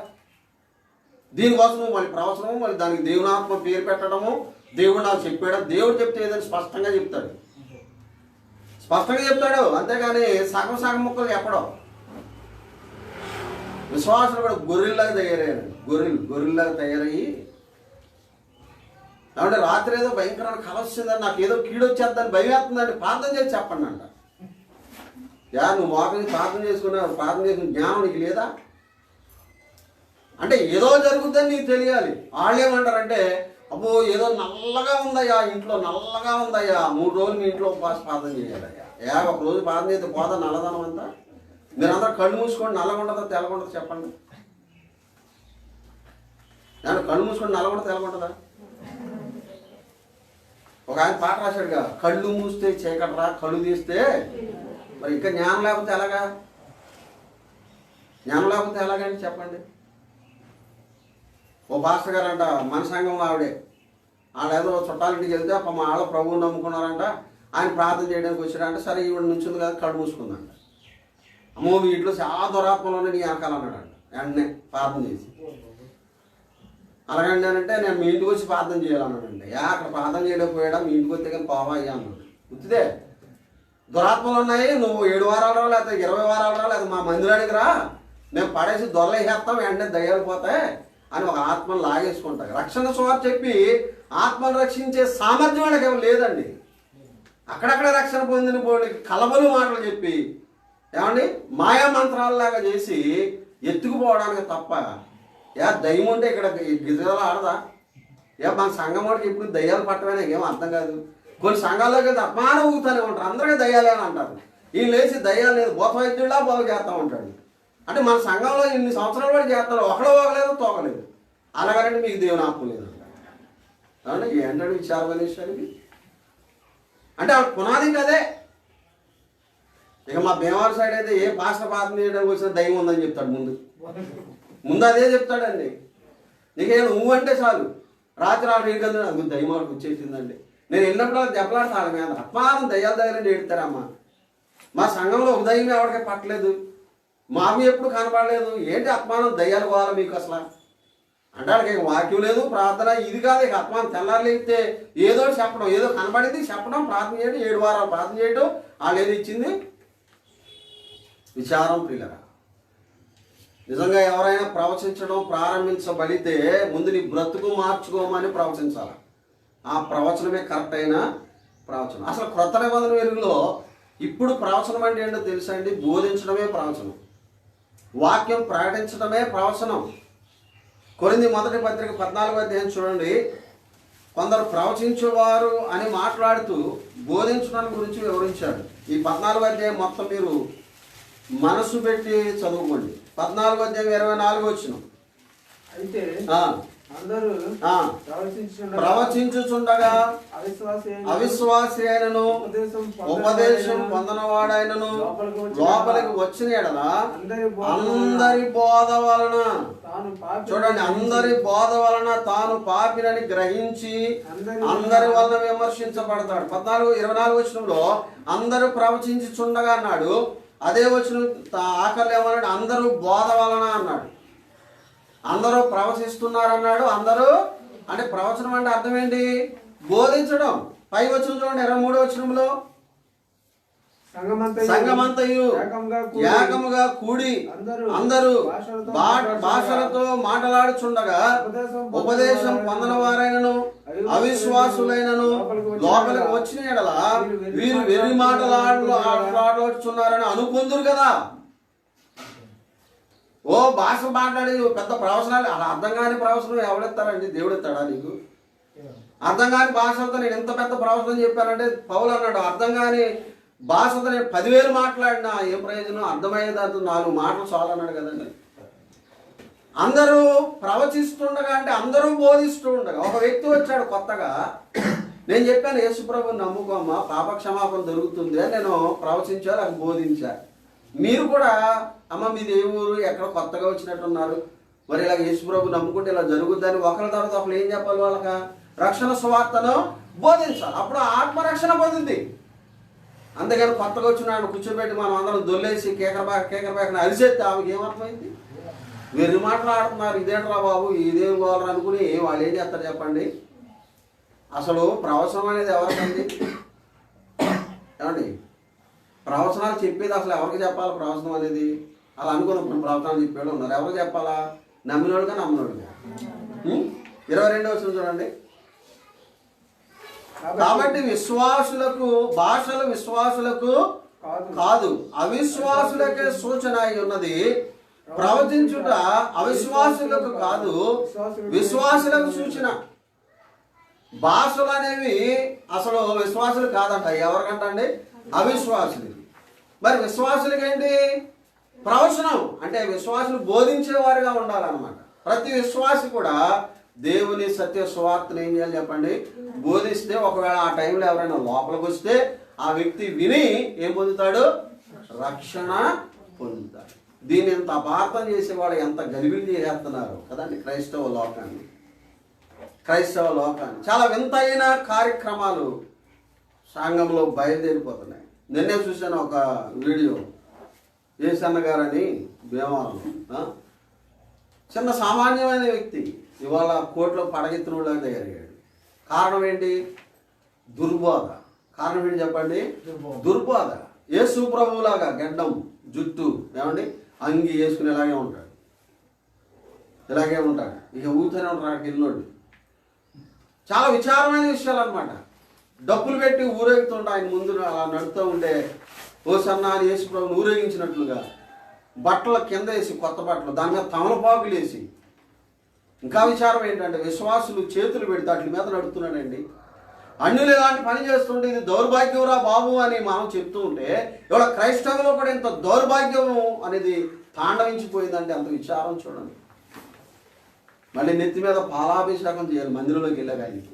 దీనికోసం నువ్వు మళ్ళీ ప్రవచనము, మళ్ళీ దానికి దేవునాత్మ పేరు పెట్టడము, దేవుడు నాకు చెప్పాడు. దేవుడు చెప్తే ఏదైనా స్పష్టంగా చెప్తాడు, స్పష్టంగా చెప్తాడు. అంతేగాని సగం సగం ముక్కలు చెప్పడం. విశ్వాసులు కూడా గొర్రెల్లాగా తయారయ్యారు. గొర్రెల్లాగా తయారయ్యి కాబట్టి రాత్రి ఏదో భయంకరమైన కల వచ్చిందని, నాకు ఏదో కీడొచ్చేద్దని భయం వేస్తుందని ప్రార్థన చేసి చెప్పండి అంట. నువ్వు మోకరించి ప్రార్థన చేసుకున్నావు, ప్రార్థన చేసిన జ్ఞానం నీకు లేదా? అంటే ఏదో జరుగుతుందని నీకు తెలియాలి. వాళ్ళు ఏమంటారంటే, అబ్బో ఏదో నల్లగా ఉందయ్యా, ఇంట్లో నల్లగా ఉందయ్యా, 3 రోజులు మీ ఇంట్లో ఉపవాస ప్రార్థన చేయాలయ్యా. ఒక రోజు ప్రార్థన చేస్తే పోదా నల్లదనం అంతా? మీరందరూ కళ్ళు మూసుకోండి, నల్లగా ఉంటుందా తెల్లగా ఉంటుందా చెప్పండి. కళ్ళు మూసుకోండి, నల్లగా ఉంటుందా తెల్లగా ఉంటుందా? ఒక ఆయన పాట రాశాడుగా, కళ్ళు మూస్తే చీకటరా, కళ్ళు తీస్తే. మరి ఇంకా జ్ఞానం లేకపోతే ఎలాగా? జ్ఞానం లేకపోతే ఎలాగండి చెప్పండి. ఓ పాస్టర్ గారు అంట, మన సంఘంలో ఆవిడే, వాళ్ళు ఏదో చుట్టాలింటికి వెళ్తే మా వాళ్ళ ప్రభువుని నమ్ముకున్నారంట. ఆయన ప్రార్థన చేయడానికి వచ్చాడంట. సరే ఈవిడ నుంచి ఉంది కదా, కళ్ళు మూసుకుందంట. అమ్మో మీ ఇంట్లో చాలా దురాత్మలోనే నీ ఆకాలు అన్నాడంట. వెంటనే ప్రార్థన చేసి, అలాగండి అంటే నేను మీ ఇంటికి వచ్చి ప్రార్థన చేయాలన్నాడండి. అక్కడ ప్రార్థన చేయలేకపోయాడా, మీ ఇంటికి వస్తే కానీ పోవా అయ్యా అన్నాడు. గుర్తుదే, దురాత్మలు ఉన్నాయి, నువ్వు 7 వారాలు రా, లేకపోతే 20 వారాలు రా, లేకపోతే మా మందిరానికి రా, మేము పడేసి దొరలేసేస్తాం, వెంటనే దయ్యాలు పోతాయి అని ఒక ఆత్మను లాగేసుకుంటారు. రక్షణ సువార్త చెప్పి ఆత్మను రక్షించే సామర్థ్యం వాళ్ళకి ఏమో లేదండి. అక్కడక్కడ రక్షణ పొందిన పోలికి కలబలు మాటలు చెప్పి ఏమండి మాయా మంత్రాలలాగా చేసి ఎత్తుకుపోవడానికి తప్ప దయ్యం ఉంటే ఇక్కడ గిజలు ఆడదా? మన సంఘం వాడికి ఇప్పుడు దయ్యాలు పట్టమనే ఏమో అర్థం కాదు. కొన్ని సంఘాల్లోకి అయితే అపమానం ఊగుతూనే ఉంటారు, అందరికీ దయ్యాలే అని అంటారు. ఈయన లేచి దయ్యాలు లేదు, భూత వైద్యులా బాగు చేస్తూ ఉంటాడు. అంటే మన సంఘంలో ఇన్ని సంవత్సరాలు కూడా చేస్తారు, ఒకడో పోగలేదు తోగలేదు. అలాగంటే మీకు దేవుని ఆత్మ లేదు అంటే ఏంటంటే విచారమనేసానికి అంటే వాళ్ళ పునాది కదే. ఇక మా భీమవరం సైడ్ అయితే ఏ పాస్టర్ ప్రార్థన చేయడానికి వచ్చిన దయ్యం ఉందని చెప్తాడు. ముందు అదే చెప్తాడండి. నీకేం నువ్వు అంటే చాలు, రాత్రి ఆవిడ ఏంటంటే నాకు దయ్యం ఆవిడకి వచ్చేసిందండి. నేను వెళ్ళినప్పుడు దెబ్బలాడతా వాళ్ళ మీద, అత్మానం దయ్యాల దగ్గర ఏడుతారమ్మా. మా సంఘంలో ఒక దయ్యం ఎవరికీ పట్టలేదు, మాకు ఎప్పుడు కనపడలేదు. ఏంటి అత్మానం దయ్యాలు పోవాలి మీకు అసలు అంటే వాళ్ళకి ఇక వాక్యం లేదు, ప్రార్థన ఇది కాదు. ఇక అత్మానం తెల్లారులేస్తే ఏదో చెప్పడం, ఏదో కనబడింది చెప్పడం, ప్రార్థన చేయడం, 7 వారాలు ప్రార్థన చేయడం. వాళ్ళు ఏది ఇచ్చింది విచారం. ప్రియులరా, నిజంగా ఎవరైనా ప్రవచించడం ప్రారంభించబడితే ముందు నీ బ్రతుకు మార్చుకోమని ప్రవచించాలి. ఆ ప్రవచనమే కరెక్ట్ అయిన ప్రవచనం. అసలు క్రొత్త నిబంధన వెలుగులో ఇప్పుడు ప్రవచనం అంటే ఏంటో తెలుసా అండి? బోధించడమే ప్రవచనం, వాక్యం ప్రకటించడమే ప్రవచనం. కొరింథీ మొదటి పత్రిక 14వ అధ్యాయం చూడండి. కొందరు ప్రవచించేవారు అని మాట్లాడుతూ బోధించడం గురించి వివరించాడు. ఈ 14వ అధ్యాయం మొత్తం మీరు మనసు పెట్టి చదువుకోండి. 14వ అధ్యాయం 24 వచనం. అయితే ప్రవచించుచుండగా అవిశ్వాసి అయినను ఉపదేశం పొందనవాడైనను లోపలికి వచ్చిన ఎడల అందరి బోధ వలన, చూడండి, అందరి బోధ వలన తాను పాపినని గ్రహించి అందరి వలన విమర్శించబడతాడు. 24 వచనంలో అందరూ ప్రవచించుచుండగా అన్నాడు. అదే వచనం ఆఖరి ఏమన్నాడు? అందరూ బోధ వలన అన్నాడు. అందరూ ప్రవచిస్తున్నారన్నాడు. అందరూ అంటే ప్రవచనం అంటే అర్థం ఏంటి? బోధించడం. పై వచనం చూడండి, 23వ వచనంలో సంఘమంతయు ఏకముగా కూడి అందరూ భాషలతో మాట్లాడుచుండగా ఉపదేశం పొందని వారైనను అవిశ్వాసులైనను లోపలికి వచ్చిన ఎడల వీరు వెర్రి మాటలాడుచున్నారని అనుకుందురు కదా. ఓ భాష మాట్లాడి పెద్ద ప్రవచనాలు, అలా అర్థం కాని ప్రవచనం ఎవడెత్తారండి? దేవుడు ఎత్తాడా నీకు? అర్థం కాని భాషలతో నేను ఎంత పెద్ద ప్రవచనం చెప్పానంటే పౌలు అన్నాడు, అర్థం కాని భాషతో నేను 10,000 మాట్లాడినా ఏం ప్రయోజనం? అర్థమయ్యేదాంతో 4 మాటలు చాలు అన్నాడు కదండి. అందరూ ప్రవచిస్తుండగా అంటే అందరూ బోధిస్తూ ఉండగా ఒక వ్యక్తి వచ్చాడు కొత్తగా. నేను చెప్పాను, యేసుప్రభుని నమ్ముకోమ్మా, పాప క్షమాపణ దొరుకుతుంది అని నేను ప్రవచించా, నాకు బోధించా. మీరు కూడా అమ్మ మీది ఏ ఊరు, ఎక్కడ కొత్తగా వచ్చినట్టున్నారు, మరి ఇలాగ యేసుప్రభు నమ్ముకుంటే ఇలా జరుగుద్దని ఒకరి తర్వాత ఒకరు ఏం చెప్పాలి? వాళ్ళక రక్షణ సువార్తను బోధించాలి. అప్పుడు ఆత్మరక్షణ పొందింది. అందుకని కొత్తగా వచ్చిన ఆయన కూర్చోబెట్టి మనం అందరం దొల్లేసి కేకరబాకని అరిసేస్తే ఆమెకి ఏమర్థమైంది? వెర్రి మాట్లాడుతున్నారు, ఇదేంట్రా బాబు, ఇదేం పోవాలని అనుకుని వాళ్ళు ఏం చేస్తారు చెప్పండి? అసలు ప్రవచనం అనేది ఎవరికండి? ఏమండి, ప్రవచనాలు చెప్పేది అసలు ఎవరికి చెప్పాలి? ప్రవచనం అనేది అలా అనుకున్నప్పుడు ప్రవచనాలు చెప్పేవాళ్ళు ఉన్నారు. ఎవరికి చెప్పాలా? నమ్మినోడుగా నమ్మినోడుగా. 22వ వచనం చూడండి. కాబట్టి విశ్వాసులకు భాషలు విశ్వాసులకు కాదు, అవిశ్వాసులకే సూచన అయి ఉన్నది. ప్రవచించుట అవిశ్వాసులకు కాదు, విశ్వాసులకు సూచన. భాషలు అనేవి అసలు విశ్వాసులు కాదంట. ఎవరికంటండి? అవిశ్వాసులకి. మరి విశ్వాసులకి ఏంటి? ప్రవచనం అంటే విశ్వాసులు బోధించేవారుగా ఉండాలన్నమాట. ప్రతి విశ్వాసి కూడా దేవుని సత్య సువార్తను ఏం చేయాలి చెప్పండి? బోధిస్తే ఒకవేళ ఆ టైంలో ఎవరైనా లోపలికి వస్తే ఆ వ్యక్తి విని ఏం పొందుతాడు? రక్షణ పొందుతాడు. దీన్ని ఎంత అపార్థం చేసేవాడు, ఎంత గలిబిలి చేస్తున్నారు కదండి క్రైస్తవ లోకాన్ని. చాలా వింతైన కార్యక్రమాలు సంఘంలో బయలుదేరిపోతున్నాయి. నిన్నే చూశాను ఒక వీడియో. ఏసన్న గారని భీమవరంలో చిన్న సామాన్యమైన వ్యక్తి ఇవాళ కోర్టులో పడగెత్తినోళ్ళ తయారయ్యాడు. కారణం ఏంటి? దుర్బోధ. కారణం ఏంటి చెప్పండి? దుర్బోధ. యేసు ప్రభువులాగా గడ్డం జుట్టు ఏమండి అంగి వేసుకుని ఇలాగే ఉంటాడు. ఇక ఊతూనే ఉంటాడు ఇల్లోడు. చాలా విచారమైన విషయాలు అనమాట. డబ్బులు పెట్టి ఊరేగుతుంటే ఆయన ముందు అలా నడుతూ ఉంటే ఓ సన్నాని యేసు ప్రభువుని ఊరేగించినట్లుగా బట్టల కింద వేసి, కొత్త బట్టలు దాని మీద తమలపాకులు వేసి. ఇంకా విచారం ఏంటంటే విశ్వాసులు చేతులు పెడితే వాటి మీద నడుస్తున్నాడండి. అన్యులు ఇలాంటి పని చేస్తుంటే ఇది దౌర్భాగ్యంరా బాబు అని మనం చెప్తూ ఉంటే ఇవాళ క్రైస్తవులో కూడా ఇంత దౌర్భాగ్యం అనేది తాండవించిపోయిందంటే అంత విచారం చూడండి. మళ్ళీ నెత్తి మీద పాలాభిషేకం చేయాలి మందిరంలోకి వెళ్ళాక. ఆయనకి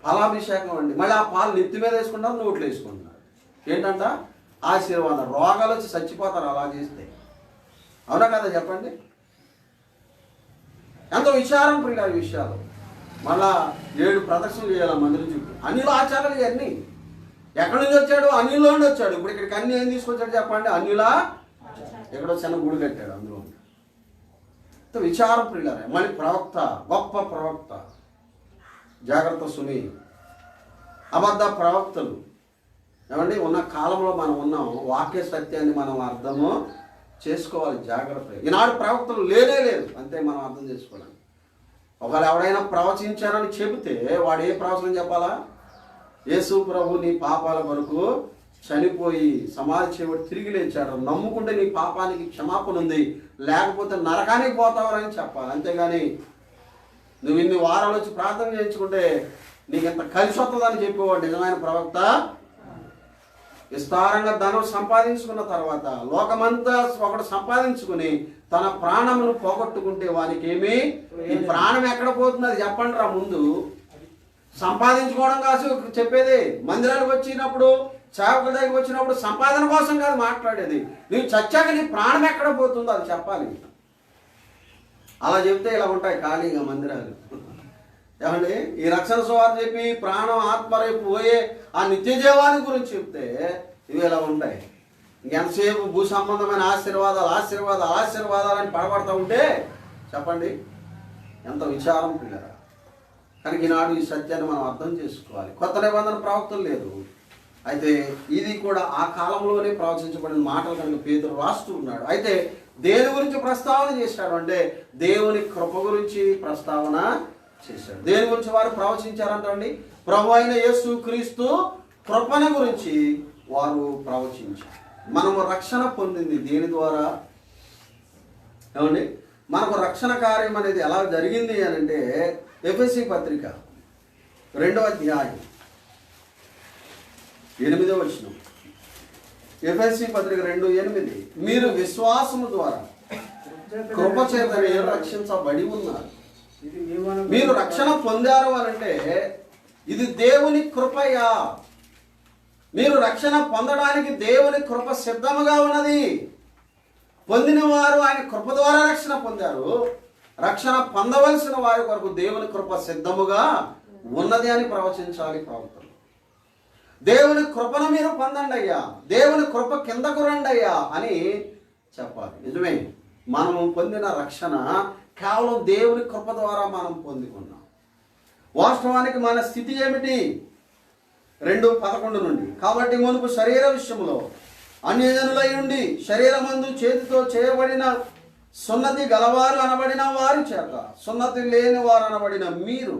పాలాభిషేకం అండి. మళ్ళీ ఆ పాలు నెత్తి మీద వేసుకుంటారు, నోట్లు వేసుకుంటున్నారు. ఏంటంట? ఆశీర్వాదం. రోగాలు వచ్చి చచ్చిపోతారు అలా చేస్తే. అవునా కదా చెప్పండి? ఎంతో విచారం ప్రియుల విషయాలు. మళ్ళా 7 ప్రదక్షిణలు చేయాలి మందిరం చుట్టూ. అన్యుల ఆచారాలు ఇవన్నీ. ఎక్కడి నుంచి వచ్చాడు? అన్యుల్లో నుండి వచ్చాడు. ఇప్పుడు ఇక్కడికి అన్ని ఏం తీసుకొచ్చాడు చెప్పండి? అన్యుల ఎక్కడో చిన్న గుడి కట్టాడు అందులో. విచారం ప్రియులారా. మళ్ళీ ప్రవక్త, గొప్ప ప్రవక్త, జాగ్రత్త సుమి, అబద్ధ ప్రవక్తలు ఏమండి ఉన్న కాలంలో మనం ఉన్నాం. వాక్య సత్యాన్ని మనం అర్థము చేసుకోవాలి జాగ్రత్తగా. ఈనాడు ప్రవక్తలు లేనే లేదు, అంతే మనం అర్థం చేసుకోవాలి. ఒకవేళ ఎవడైనా ప్రవచించారని చెబితే వాడు ఏ ప్రవచనం చెప్పాలా? యేసు ప్రభు నీ పాపాల కొరకు చనిపోయి సమాధి చేయబడి తిరిగి లేచాడు, నమ్ముకుంటే నీ పాపానికి క్షమాపణ ఉంది, లేకపోతే నరకానికి పోతావని చెప్పాలి. అంతేగాని నువ్వు ఇన్ని వారాలు వచ్చి ప్రార్థన చేయించుకుంటే నీకు ఎంత కలిసి వస్తుందని చెప్పేవాడు నిజమైన ప్రవక్త. విస్తారంగా ధనం సంపాదించుకున్న తర్వాత లోకమంతా ఒకడు సంపాదించుకుని తన ప్రాణమును పోగొట్టుకుంటే వానికి ఏమి? ఈ ప్రాణం ఎక్కడ పోతుంది అది చెప్పండి రా ముందు. సంపాదించుకోవడం కాదు చెప్పేది. మందిరానికి వచ్చినప్పుడు, సేవకుల దగ్గరికి వచ్చినప్పుడు సంపాదన కోసం కాదు మాట్లాడేది. నీవు చచ్చాక నీ ప్రాణం ఎక్కడ పోతుందో అది చెప్పాలి. అలా చెప్తే ఇలా ఉంటాయి ఖాళీగా మందిరాలు. ఏమండి ఈ రక్షణ సువార్త చెప్పి ప్రాణం ఆత్మ రేపు పోయే ఆ నిత్య జీవాన్ని గురించి చెప్తే ఇవి ఇలా ఉంటాయి. ఇంకెంతసేపు భూ సంబంధమైన ఆశీర్వాదాలని పడబడతా ఉంటే చెప్పండి ఎంత విచారం పిల్లరా. కనుక ఈనాడు ఈ సత్యాన్ని మనం అర్థం చేసుకోవాలి. కొత్త నిబంధన ప్రవక్తలు లేదు, అయితే ఇది కూడా ఆ కాలంలోనే ప్రవచించబడిన మాటలు కనుక పేతురు రాస్తూ ఉన్నాడు. అయితే దేని గురించి ప్రస్తావన చేశాడు అంటే దేవుని కృప గురించి ప్రస్తావన చేశాడు. దేని గురించి వారు ప్రవచించారంటండి? ప్రభు అయిన యేసు క్రీస్తు కృపణ గురించి వారు ప్రవచించారు. మనము రక్షణ పొందింది దేని ద్వారా? ఏమండి మనకు రక్షణ కార్యం అనేది ఎలా జరిగింది అని అంటే ఎఫెసీ పత్రిక 2వ అధ్యాయం 8వ వచనం. ఎఫెసీ పత్రిక 2:8 మీరు విశ్వాసము ద్వారా కృపచేతనే రక్షించబడి ఉన్నారు. మీరు రక్షణ పొందారు అనంటే ఇది దేవుని కృపయా. మీరు రక్షణ పొందడానికి దేవుని కృప సిద్ధముగా ఉన్నది. పొందిన వారు ఆయన కృప ద్వారా రక్షణ పొందారు. రక్షణ పొందవలసిన వారి కొరకు దేవుని కృప సిద్ధముగా ఉన్నది అని ప్రవచించాలి ప్రవక్తలు. దేవుని కృపను మీరు పొందండి అయ్యా, దేవుని కృప కిందకు రండి అయ్యా అని చెప్పాలి. నిజమే, మనము పొందిన రక్షణ కేవలం దేవుని కృప ద్వారా మనం పొందుకున్నాం. వాస్తవానికి మన స్థితి ఏమిటి? 2:11 నుండి, కాబట్టి మునుపు శరీర విషయంలో అన్యజనులై ఉండి శరీరమందు చేతితో చేయబడిన సున్నతి గలవారు అనబడిన వారి చేత సున్నతి లేని వారు అనబడిన మీరు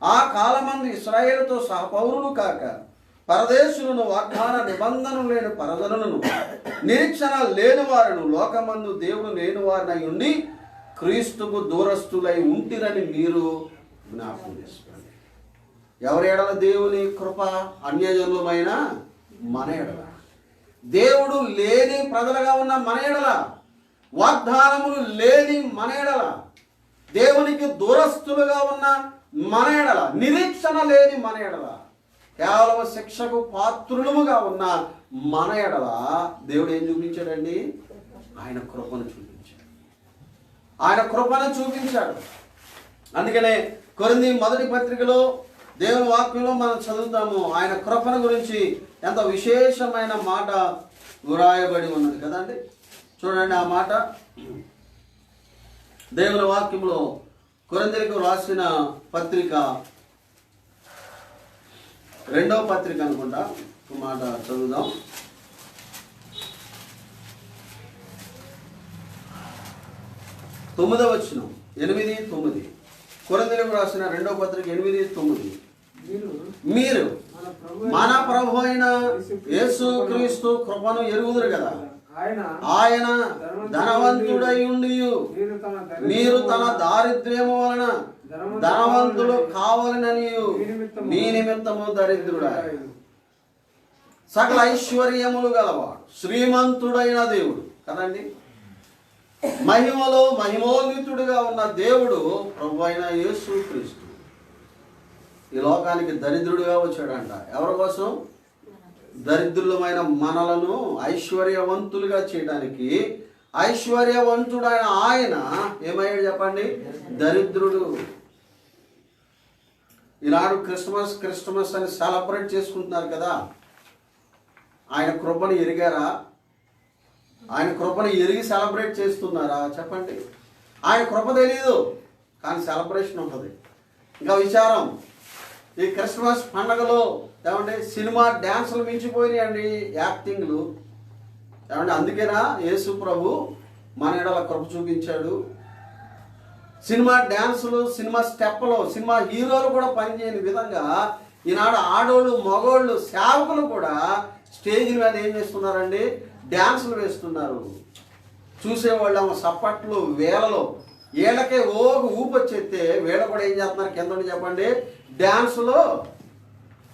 ఆ కాలమందు ఇశ్రాయేలుతో సహపౌరులు కాక పరదేశులను, వాగ్దాన నిబంధనలు లేని పరజనులను, నిరీక్షణ లేని వారును, లోకమందు దేవుడు లేని వారినై ఉండి క్రీస్తుకు దూరస్తులై ఉంటిరని మీరు జ్ఞాపకం చేసుకోండి. ఎవరి ఎడల దేవుని కృప? అన్యజనులమైన మన ఎడల, దేవుడు లేని ప్రజలుగా ఉన్న మన ఎడల, వాగ్దానములు లేని మన ఎడల, దేవునికి దూరస్తులుగా ఉన్న మన ఎడల, నిరీక్షణ లేని మన ఎడల, కేవలం శిక్షకు పాత్రులముగా ఉన్న మన ఎడల దేవుడు ఏం చూపించాడండి? ఆయన కృపను చూపించాడు. ఆయన కృపను చూపించాడు. అందుకనే కొరింథీ మొదటి పత్రికలో దేవుని వాక్యంలో మనం చదువుతాము, ఆయన కృపను గురించి ఎంత విశేషమైన మాట వ్రాయబడి ఉన్నది కదండి. చూడండి ఆ మాట దేవుని వాక్యంలో కొరింథీలకు రాసిన పత్రిక 2వ పత్రిక అనుకుంటా, ఒక మాట చదువుదాం. 9వ వచనం, 8-9. కొరింథీలకు రాసిన 2వ పత్రిక 8-9. మీరు మన ప్రభు అయిన యేసుక్రీస్తు కృపను ఎరుగుదురు కదా. ఆయన ధనవంతుడై ఉండి మీరు తన దారిద్ర్యము వలన ధనవంతుడు కావాలని మీ నిమిత్తము దరిద్రుడా, సకల ఐశ్వర్యములు గలవాడు, శ్రీమంతుడైన దేవుడు కదండి, మహిమలో మహిమోన్వితుడుగా ఉన్న దేవుడు ప్రభు అయిన యేసుక్రీస్తు ఈ లోకానికి దరిద్రుడిగా వచ్చాడంట. ఎవరి కోసం? దరిద్రులమైన మనలను ఐశ్వర్యవంతులుగా చేయడానికి. ఐశ్వర్యవంతుడైన ఆయన ఏమయ్యాడు చెప్పండి? దరిద్రుడు. ఈనాడు క్రిస్మస్ అని సెలబ్రేట్ చేసుకుంటున్నారు కదా. ఆయన కృపను ఎరిగారా? ఆయన కృపను ఎరిగి సెలబ్రేట్ చేస్తున్నారా? చెప్పండి. ఆయన కృప తెలీదు కానీ సెలబ్రేషన్ ఉంటుంది. ఇంకా విచారం, ఈ క్రిస్మస్ పండగలో ఏమంటే సినిమా డ్యాన్సులు మించిపోయినాయండి, యాక్టింగ్లు ఏమంటే. అందుకేనా యేసు ప్రభు మన ఎడల కృప చూపించాడు. సినిమా డ్యాన్సులు, సినిమా స్టెప్పులు, సినిమా హీరోలు కూడా పనిచేయని విధంగా ఈనాడు ఆడోళ్ళు, మగోళ్ళు, సేవకులు కూడా స్టేజ్ మీద ఏం చేస్తున్నారండి? డ్యాన్సులు వేస్తున్నారు. చూసేవాళ్ళు సప్పట్లు వేలలో, వీళ్ళకే ఊపొచ్చేస్తే వీళ్ళు కూడా ఏం చేస్తున్నారు కింద చెప్పండి? డ్యాన్సులో.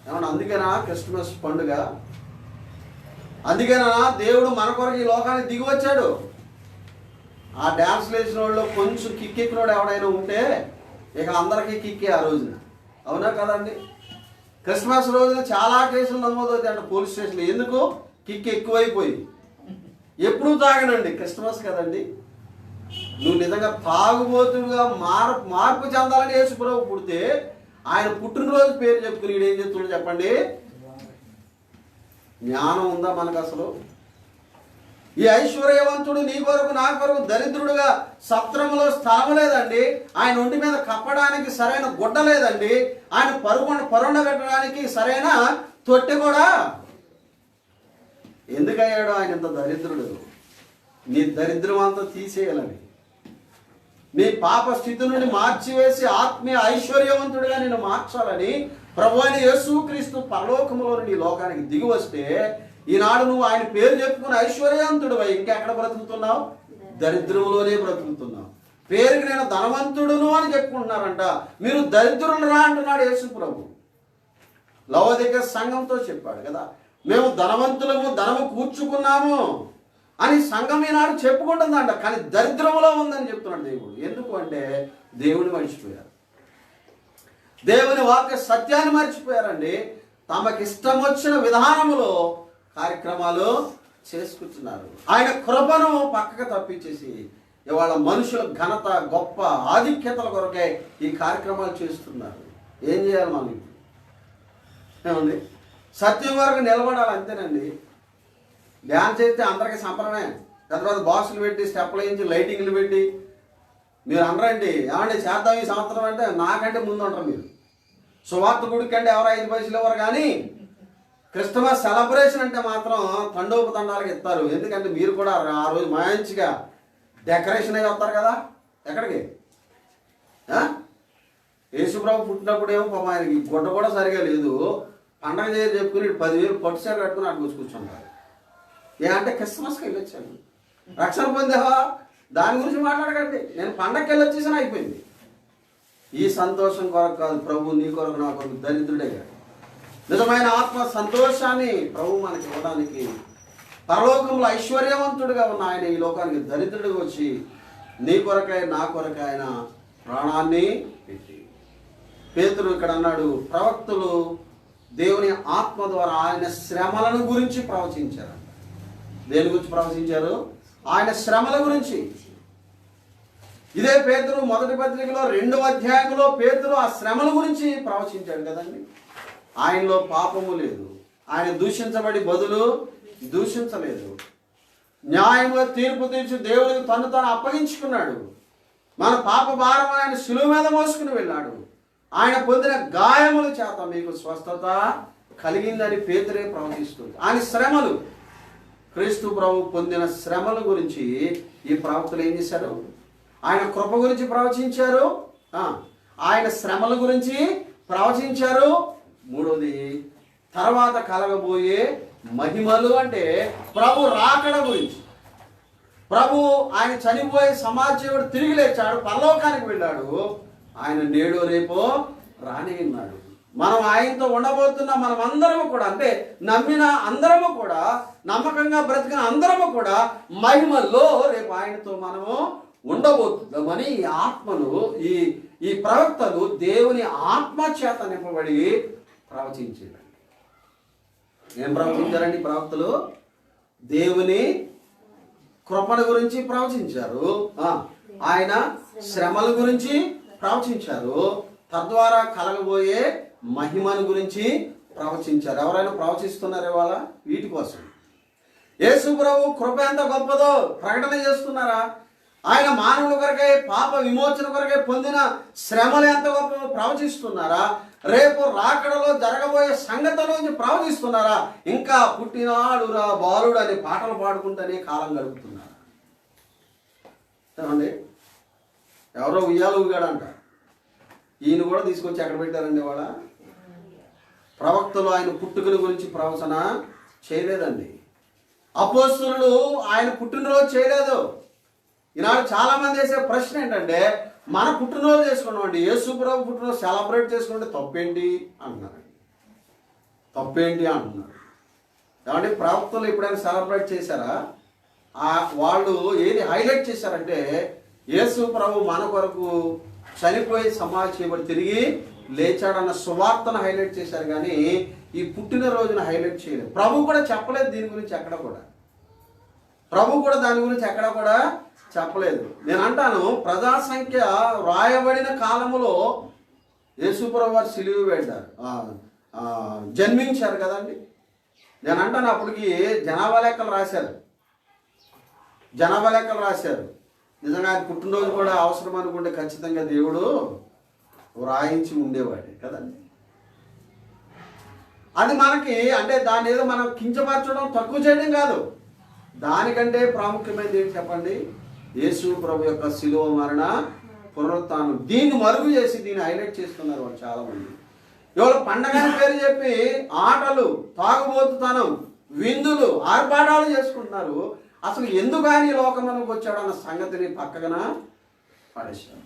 ఏమన్నా అందుకేనా క్రిస్మస్ పండుగ? అందుకేనా దేవుడు మన కొరకు ఈ లోకానికి దిగి వచ్చాడు? ఆ డ్యాన్స్లు వేసిన వాళ్ళు కొంచెం కిక్కెక్కినోడు ఎవడైనా ఉంటే ఇక అందరికీ కిక్కే ఆ రోజున. అవునా కదండి? క్రిస్మస్ రోజున చాలా కేసులు నమోదవుతాయి అంటే పోలీస్ స్టేషన్లో. ఎందుకు? కిక్ ఎక్కువైపోయి. ఎప్పుడు తాగనండి, క్రిస్మస్ కదండి. నువ్వు నిజంగా తాగుబోతుగా మార్పు చెందాలని యేసు ప్రభు పుడితే ఆయన పుట్టినరోజు పేరు చెప్పుకుని ఈడేం చెప్తున్నాడు చెప్పండి? జ్ఞానం ఉందా మనకు అసలు? ఈ ఐశ్వర్యవంతుడు నీ కొరకు నా కొరకు దరిద్రుడుగా సత్రములో స్థలం లేదండి. ఆయన ఒంటి మీద కప్పడానికి సరైన గుడ్డ లేదండి. ఆయన పరుండ పెట్టడానికి సరైన తొట్టె కూడా. ఎందుకయ్యాడు ఆయన ఇంత దరిద్రుడు? నీ దరిద్రం అంతా తీసేయాలని, నీ పాప స్థితి నుండి మార్చివేసి ఆత్మీయ ఐశ్వర్యవంతుడిగా నేను మార్చాలని ప్రభు అయిన యేసుక్రీస్తు పరలోకములో నుండి లోకానికి దిగి వస్తే ఈనాడు నువ్వు ఆయన పేరు చెప్పుకుని ఐశ్వర్యవంతుడు ఇంకెక్కడ బ్రతుకుతున్నావు? దరిద్రంలోనే బ్రతుకుతున్నావు. పేరుకి నేను ధనవంతుడును అని చెప్పుకుంటున్నారంట. మీరు దరిద్రులు రా అంటున్నాడు యేసు ప్రభు. లవోదిక సంఘంతో చెప్పాడు కదా, మేము ధనవంతులము, ధనము కూర్చుకున్నాము అని సంఘం ఈనాడు చెప్పుకుంటుందంట. కానీ దరిద్రంలో ఉందని చెప్తున్నాడు దేవుడు. ఎందుకు అంటే దేవుని మర్చిపోయారు, దేవుని వాక్య సత్యాన్ని మర్చిపోయారండి. తమకిష్టం వచ్చిన విధానములో కార్యక్రమాలు చేసుకుంటున్నారు. ఆయన కృపను పక్కకు తప్పించేసి ఇవాళ మనుషుల ఘనత, గొప్ప ఆధిక్యతల కొరకే ఈ కార్యక్రమాలు చేస్తున్నారు. ఏం చేయాలి మనం? ఏమండి, సత్యం వరకు నిలబడాలి, అంతేనండి. డ్యాన్స్ చేస్తే అందరికీ సంపరమే. పెద్ద పెద్ద బాక్సులు పెట్టి, స్టెప్లు వేయించి, లైటింగ్లు పెట్టి మీరు అనరండి, ఏమండి చేద్దాం ఈ సంవత్సరం అంటే నాకంటే ముందు ఉంటారు మీరు. సువార్త గుడికి అంటే ఎవరు 5 పైసలు ఎవరు, కానీ క్రిస్టమస్ సెలబ్రేషన్ అంటే మాత్రం తండోపతండాలకు ఇస్తారు. ఎందుకంటే మీరు కూడా ఆ రోజు మంచిగా డెకరేషన్ అయ్యి వస్తారు కదా. ఎక్కడికి? యేసుప్రభు పుట్టినప్పుడు ఏమో పాపం ఆయనకి గుడ్డ కూడా సరిగా లేదు. పండగ చేసి చెప్పుకుని 10,000 పట్టు సార్ కట్టుకుని అటు కూర్చుంటారు. అంటే క్రిస్మస్కి వెళ్ళొచ్చాను, రక్షణ పొందేవా, దాని గురించి మాట్లాడకండి. నేను పండగకి వెళ్ళొచ్చేసాను, అయిపోయింది. ఈ సంతోషం కొరకు కాదు, ప్రభు నీ కొరకు నా కొరకు దరిద్రుడే కాదు. నిజమైన ఆత్మ సంతోషాన్ని ప్రభు మనకి ఇవ్వడానికి పరలోకంలో ఐశ్వర్యవంతుడిగా ఉన్న ఆయన ఈ లోకానికి దరిద్రుడిగా వచ్చి నీ కొరకై నా కొరకై ఆయన ప్రాణాన్ని పెట్టి. పేతురు ఇక్కడ అన్నాడు, ప్రవక్తలు దేవుని ఆత్మ ద్వారా ఆయన శ్రమలను గురించి ప్రవచించారు. దేని గురించి ప్రవచించారు? ఆయన శ్రమల గురించి. ఇదే పేతురు మొదటి పత్రికలో 2వ అధ్యాయంలో పేతురు ఆ శ్రమల గురించి ప్రవచించాడు కదండి. ఆయనలో పాపము లేదు, ఆయన దూషించబడి బదులు దూషించలేదు, న్యాయంగా తీర్పు తీర్చి దేవుడికి తను అప్పగించుకున్నాడు. మన పాప భారం ఆయన శిలువ మీద మోసుకుని వెళ్ళాడు. ఆయన పొందిన గాయముల చేత మీకు స్వస్థత కలిగిందని పేతురే ప్రవచిస్తుంది. ఆయన శ్రమలు, క్రీస్తు ప్రభు పొందిన శ్రమల గురించి ఈ ప్రవక్తలు ఏం చేశారు? ఆయన కృప గురించి ప్రవచించారు, ఆయన శ్రమల గురించి ప్రవచించారు. మూడోది, తర్వాత కలగబోయే మహిమలు, అంటే ప్రభు రాకడ గురించి. ప్రభు ఆయన చనిపోయే సమాజీవుడు తిరిగి లేచాడు, పరలోకానికి వెళ్ళాడు. ఆయన నేడో రేపో రానిన్నాడు. మనం ఆయనతో ఉండబోతున్న మనం అందరము కూడా, అంటే నమ్మిన అందరము కూడా, నమ్మకంగా బ్రతికిన అందరము కూడా మహిమల్లో రేపు ఆయనతో మనము ఉండబోతుందామని ఈ ఆత్మను, ఈ ప్రవక్తలు దేవుని ఆత్మ చేత నింపబడి ప్రవచించారండి. ఏం ప్రవచించారండి ప్రవక్తలు? దేవుని కృపణ గురించి ప్రవచించారు, ఆయన శ్రమల గురించి ప్రవచించారు, తద్వారా కలగబోయే మహిమను గురించి ప్రవచించారు. ఎవరైనా ప్రవచిస్తున్నారు ఇవాళ వీటి కోసం? యేసు ప్రభు కృప ఎంత గొప్పదో ప్రకటన చేస్తున్నారా? ఆయన మానవుల కొరకై, పాప విమోచన కొరకై పొందిన శ్రమలు ఎంత గొప్ప ప్రవచిస్తున్నారా? రేపు రాకడలో జరగబోయే సంగతుల నుంచి ప్రవచిస్తున్నారా? ఇంకా పుట్టినాడురా బాలుడు అనే పాటలు పాడుకుంటూనే కాలం గడుపుతున్నారా? ఏమండి, ఎవరో ఉయ్యాలు ఊగాడంట, ఈయన కూడా తీసుకొచ్చి ఎక్కడ పెట్టారండి వాళ్ళ ప్రవక్తలు? ఆయన పుట్టుకల గురించి ప్రవచన చేయలేదండి. అపోస్తలులు ఆయన పుట్టినరోజు చేయలేదు. ఈనాడు చాలా మంది వేసే ప్రశ్న ఏంటంటే, మన పుట్టినరోజు చేసుకున్నామండి, యేసు ప్రభు పుట్టినరోజు సెలబ్రేట్ చేసుకుంటే తప్పేంటి అంటున్నారండి. తప్పేంటి అంటున్నారు. కాబట్టి ప్రవక్తలు ఎప్పుడైనా సెలబ్రేట్ చేశారా? వాళ్ళు ఏది హైలైట్ చేశారంటే, యేసు ప్రభు మన కొరకు చనిపోయి సమాధి చేయబడి తిరిగి లేచాడన్న సువార్తను హైలైట్ చేశారు, కానీ ఈ పుట్టినరోజును హైలైట్ చేయలేదు. ప్రభు కూడా చెప్పలేదు దీని గురించి ఎక్కడ కూడా. ప్రభు కూడా దాని గురించి ఎక్కడ కూడా చెప్పలేదు. నేను అంటాను, ప్రజాసంఖ్య రాయబడిన కాలములో యేసుప్రభు వారు సిలువ వేశారు, జన్మించారు కదండి. నేను అంటాను, అప్పటికి జనాభా లెక్కలు రాశారు. నిజంగా ఆయన పుట్టినరోజు కూడా అవసరం అనుకుంటే ఖచ్చితంగా దేవుడు వ్రాయించి ఉండేవాడే కదండి. అది మనకి, అంటే దాన్ని ఏదో మనం కించపరచడం, తక్కువ చేయడం కాదు. దానికంటే ప్రాముఖ్యమైనది ఏంటి చెప్పండి? యేసు ప్రభు యొక్క శిలువ మరణ, పునరుత్థానం. దీన్ని మరుగు చేసి దీన్ని హైలైట్ చేస్తున్నారు వాళ్ళు చాలామంది. ఇవాళ పండగ పేరు చెప్పి ఆటలు, తాగుబోతుతనం, విందులు, ఆర్భాటాలు చేసుకుంటున్నారు. అసలు ఎందుకు ఆయన లోకంలోకి వచ్చాడన్న సంగతిని పక్కన పడేశారు.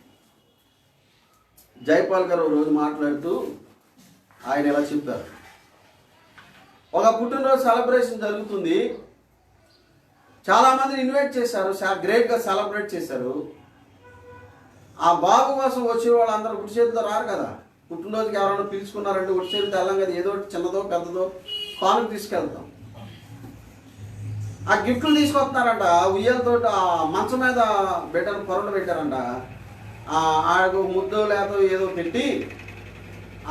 జైపాల్ గారు రోజు మాట్లాడుతూ ఆయన ఎలా చెప్పారు, ఒక పుట్టినరోజు సెలబ్రేషన్ జరుగుతుంది. చాలామందిని ఇన్వైట్ చేశారు, గ్రేట్గా సెలబ్రేట్ చేశారు. ఆ బాబు కోసం వచ్చే వాళ్ళందరూ ఉట్టి చేతితో రారు కదా. పుట్టినరోజుకి ఎవరైనా పిలుచుకున్నారంటే ఉట్టి చేతితో వెళ్ళాం కదా, ఏదో చిన్నదో పెద్దదో కానుక తీసుకెళ్తాం. ఆ గిఫ్ట్లు తీసుకొస్తున్నారంట. ఉయ్యాలతో ఆ మంచం మీద బిడ్డను పొరలు పెట్టారంట. ఆకు ముద్దో లేదో ఏదో పెట్టి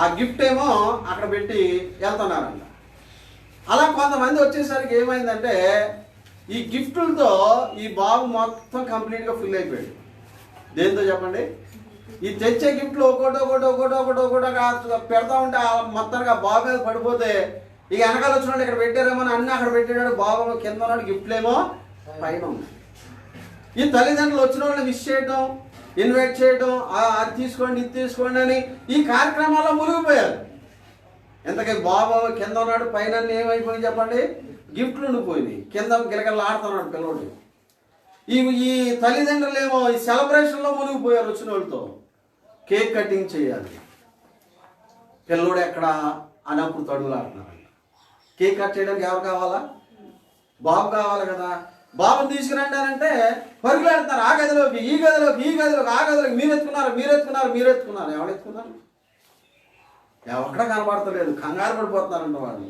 ఆ గిఫ్ట్ ఏమో అక్కడ పెట్టి వెళ్తున్నారంట. అలా కొంతమంది వచ్చేసరికి ఏమైందంటే ఈ గిఫ్టులతో ఈ బాబు మొత్తం కంప్లీట్గా ఫుల్ అయిపోయాడు. దేంతో చెప్పండి? ఈ తెచ్చే గిఫ్ట్లు ఒకటో పెడతా ఉంటే మొత్తానికి ఆ బాబు మీద పడిపోతే ఇక వెనకాల వచ్చినట్టు ఇక్కడ పెట్టారేమో అన్నీ అక్కడ పెట్టాడు. బాబు కింద ఉన్నాడు, గిఫ్ట్లేమో పైన ఉంది. ఈ తల్లిదండ్రులు వచ్చిన వాళ్ళని విష్ చేయడం, ఇన్వైట్ చేయడం, అది తీసుకోండి ఇది తీసుకోండి అని ఈ కార్యక్రమాల్లో మునిగిపోయారు. ఎంతకీ బాబు కింద ఉన్నాడు, పైన ఏమైపోయి చెప్పండి? గిఫ్ట్లు ఉండిపోయినాయి. కింద గిలగల్లా ఆడుతున్నాడు పిల్లవాడు. ఈ తల్లిదండ్రులు ఏమో ఈ సెలబ్రేషన్లో మునిగిపోయారు. వచ్చిన వాళ్ళతో కేక్ కటింగ్ చేయాలి, పిల్లోడు ఎక్కడ అన్నప్పుడు తడుగులు ఆడుతున్నారంట. కేక్ కట్ చేయడానికి ఎవరు కావాలా? బాబు కావాలి కదా. బాబుని తీసుకురండి అని అంటే పరుగులాడుతున్నారు. ఆ గదిలోకి ఈ గదిలోకి ఈ గదిలోకి ఆ గదిలోకి మీరు ఎత్తుకున్నారు. ఎవరు ఎత్తుకున్నారు? ఎక్కడ కనబడతలేదు. కంగారు పడిపోతున్నారంట వాళ్ళు.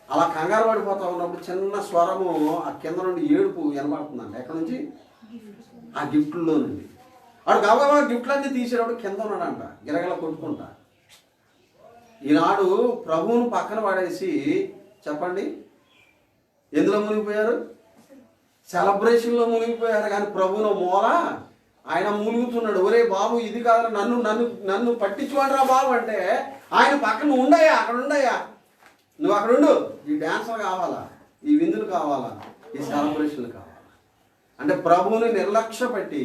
అలా కంగారు పడిపోతా ఉన్నప్పుడు చిన్న స్వరము ఆ కింద నుండి ఏడుపు వినబడుతుందంట. ఎక్కడి నుంచి? ఆ గిఫ్ట్లో నుండి. వాడు గబగబా గిఫ్ట్లన్నీ తీసేటప్పుడు కింద ఉన్నాడంట, గిరగల కొట్టుకుంటా. ఈనాడు ప్రభువును పక్కన పడేసి చెప్పండి ఎందులో మునిగిపోయారు? సెలబ్రేషన్లో మునిగిపోయారు. కానీ ప్రభువును మూల ఆయన మునుగుతున్నాడు. ఒరే బాబు ఇది కాదు, నన్ను నన్ను నన్ను పట్టించువాడరా బాబు అంటే ఆయన పక్కన ఉండయా, అక్కడ ఉండయా, నువ్వు అక్కడ ఉండు. ఈ డ్యాన్సులు కావాలా, ఈ విందులు కావాలా, ఈ సెలబ్రేషన్లు కావాలా అంటే ప్రభువుని నిర్లక్ష్య పెట్టి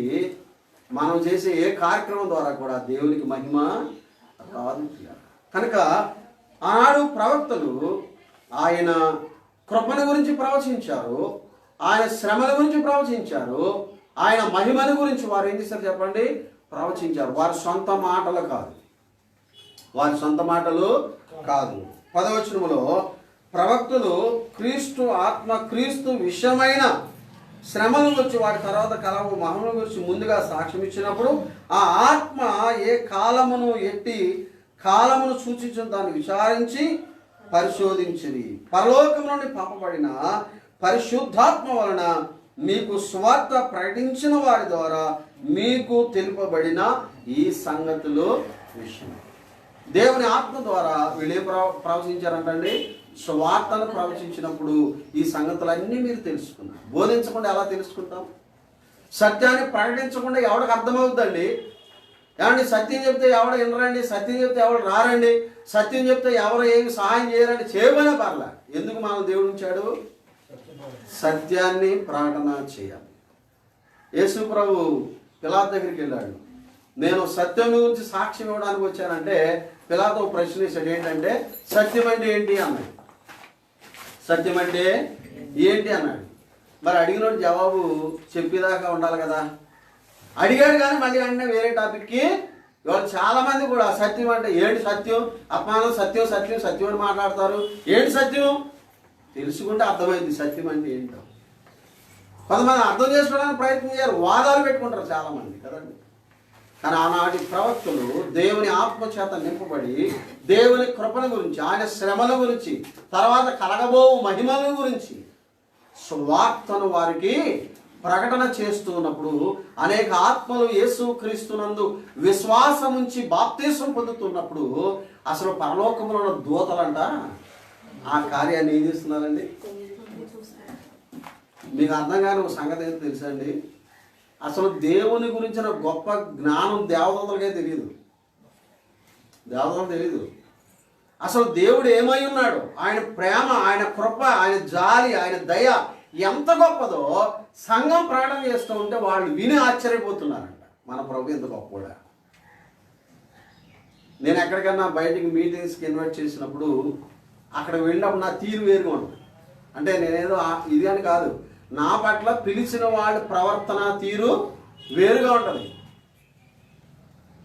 మనం చేసే ఏ కార్యక్రమం ద్వారా కూడా దేవునికి మహిమ రాదు. కనుక ఆనాడు ప్రవక్తలు ఆయన కృపను గురించి ప్రవచించారు, ఆయన శ్రమల గురించి ప్రవచించారు, ఆయన మహిమను గురించి వారు ఏం చేశారు చెప్పండి? ప్రవచించారు. వారి సొంత మాటలు కాదు, వారి సొంత మాటలు కాదు. 10వ వచనములో ప్రవక్తలు క్రీస్తు ఆత్మ, క్రీస్తు విషయమైన శ్రమల గురించి, వాటి తర్వాత కలవు మహిమల గురించి ముందుగా సాక్ష్యం ఇచ్చినప్పుడు ఆ ఆత్మ ఏ కాలమును ఎట్టి కాలమును సూచించిన దాన్ని విచారించి పరిశోధించింది. పరలోకం నుండి పంపబడిన పరిశుద్ధాత్మ వలన మీకు స్వార్థ ప్రకటించిన వారి ద్వారా మీకు తెలుపబడిన ఈ సంగతులు విషయం. దేవుని ఆత్మ ద్వారా వీళ్ళు ఏం ప్రవచించారంటండి? స్వార్థను ప్రవచించినప్పుడు ఈ సంగతులన్నీ మీరు తెలుసుకున్నారు. బోధించకుండా ఎలా తెలుసుకుంటాం? సత్యాన్ని ప్రకటించకుండా ఎవరికి అర్థమవుతుందండి? ఏమండి సత్యం చెప్తే ఎవడు వినరండి, సత్యం చెప్తే ఎవడు రారండి, సత్యం చెప్తే ఎవరు ఏమి సహాయం చేయరండి. చేయమనే పర్లా. ఎందుకు మనం దేవుడు ఉంచాడు? సత్యాన్ని ప్రకటన చేయాలి. యేసు ప్రభు పిలాతు దగ్గరికి వెళ్ళాడు. నేను సత్యం గురించి సాక్ష్యం ఇవ్వడానికి వచ్చానంటే పిలాతు ప్రశ్న వేశాడు. ఏంటంటే సత్యం అంటే ఏంటి అన్నాడు. సత్యం అంటే ఏంటి అన్నాడు. మరి అడిగినోడు జవాబు చెప్పేదాకా ఉండాలి కదా. అడిగాడు కానీ మళ్ళీ అంటే వేరే టాపిక్కి ఇవాళ చాలామంది కూడా సత్యం అంటే ఏంటి సత్యం, అపమానం, సత్యం సత్యం సత్యం అని మాట్లాడతారు. ఏంటి సత్యం తెలుసుకుంటే అర్థమైంది సత్యం అంటే ఏంటో. కొంతమంది అర్థం చేసుకోవడానికి ప్రయత్నం చేయరు, వాదాలు పెట్టుకుంటారు చాలామంది కదండి. కానీ ఆనాటి ప్రవక్తలు దేవుని ఆత్మచేత నింపబడి దేవుని కృపణ గురించి, ఆయన శ్రమల గురించి, తర్వాత కలగబో మహిమల గురించి సువార్తను వారికి ప్రకటన చేస్తున్నప్పుడు అనేక ఆత్మలు యేసు క్రీస్తునందు విశ్వాసం ఉంచి బాప్తీసం పొందుతున్నప్పుడు అసలు పరలోకంలో ఉన్న దూతలంట ఆ కార్యాన్ని ఏం చేస్తున్నారండి? మీకు అర్థం కాని ఒక సంగతి అయితే తెలుసండి, అసలు దేవుని గురించిన గొప్ప జ్ఞానం దేవదూతలకే తెలియదు. దేవదూతలకు తెలియదు అసలు దేవుడు ఏమై ఉన్నాడు, ఆయన ప్రేమ, ఆయన కృప, ఆయన జాలి, ఆయన దయ ఎంత గొప్పదో సంఘం ప్రకటన చేస్తూ ఉంటే వాళ్ళు విని ఆశ్చర్యపోతున్నారంట. మన ప్రభు ఎంత గొప్పగా. నేను ఎక్కడికన్నా బయటికి మీటింగ్స్కి ఇన్వైట్ చేసినప్పుడు అక్కడ వెళ్ళినప్పుడు నా తీరు వేరుగా ఉంటుంది. అంటే నేనేదో ఇది అని కాదు, నా పట్ల పిలిచిన వాళ్ళ ప్రవర్తన తీరు వేరుగా ఉంటుంది.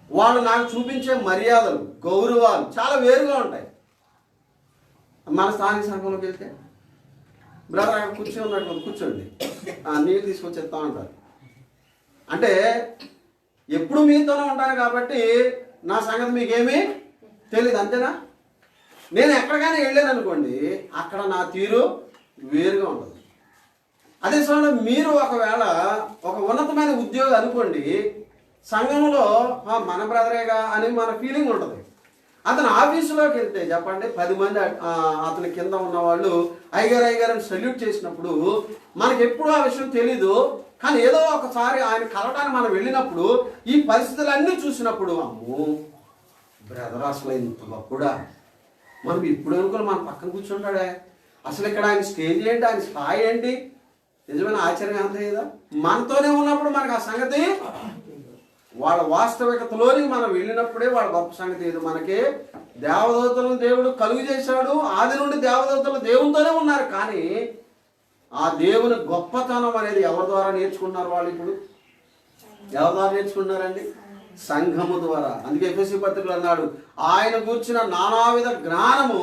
వాళ్ళు నాకు చూపించే మర్యాదలు, గౌరవాలు చాలా వేరుగా ఉంటాయి. మన స్థానిక సంఘంలోకి వెళ్తే బ్రదర్ అక్కడ కూర్చొని ఉన్నట్టు కూర్చోండి, నీళ్ళు తీసుకొచ్చి ఇస్తా ఉంటారు. అంటే ఎప్పుడు మీతోనే ఉంటాను కాబట్టి నా సంగతి మీకేమీ తెలియదు, అంతేనా? నేను ఎక్కడికైనా వెళ్ళాను అనుకోండి, అక్కడ నా తీరు వేరుగా ఉంటుంది. అదే సమయంలో మీరు ఒకవేళ ఒక ఉన్నతమైన ఉద్యోగం అనుకోండి, సంఘంలో మన బ్రదరేగా అని మన ఫీలింగ్ ఉంటుంది. అతను ఆఫీసులోకి వెళ్తే చెప్పండి, 10 మంది అతని కింద ఉన్న వాళ్ళు అయ్యగారు అని సల్యూట్ చేసినప్పుడు మనకి ఎప్పుడూ ఆ విషయం తెలీదు. కానీ ఏదో ఒకసారి ఆయన కలవడానికి మనం వెళ్ళినప్పుడు ఈ పరిస్థితులన్నీ చూసినప్పుడు, అమ్మో బ్రదర్ అసలు ఇంత గొప్పడా, మనం ఇప్పుడు అనుకోని మన పక్కన కూర్చుంటాడే, అసలు ఇక్కడ ఆయన స్టేజ్ ఏంటి, ఆయన స్థాయి ఏంటి, నిజమైన ఆశ్చర్యం అంతే కదా. మనతోనే ఉన్నప్పుడు మనకు ఆ సంగతి, వాళ్ళ వాస్తవికతలోని మనం వెళ్ళినప్పుడే వాళ్ళ గొప్ప సంగతి ఏదో. మనకి దేవదూతలను దేవుడు కలుగు చేశాడు, ఆది నుండి దేవదూతలు దేవునితోనే ఉన్నారు. కానీ ఆ దేవుని గొప్పతనం అనేది ఎవరి ద్వారా నేర్చుకున్నారు వాళ్ళు? ఇప్పుడు ఎవరి ద్వారా నేర్చుకున్నారండి? సంఘము ద్వారా. అందుకే ఎఫెసీ పత్రికలో అన్నాడు, ఆయన కూర్చున్న నానావిధ జ్ఞానము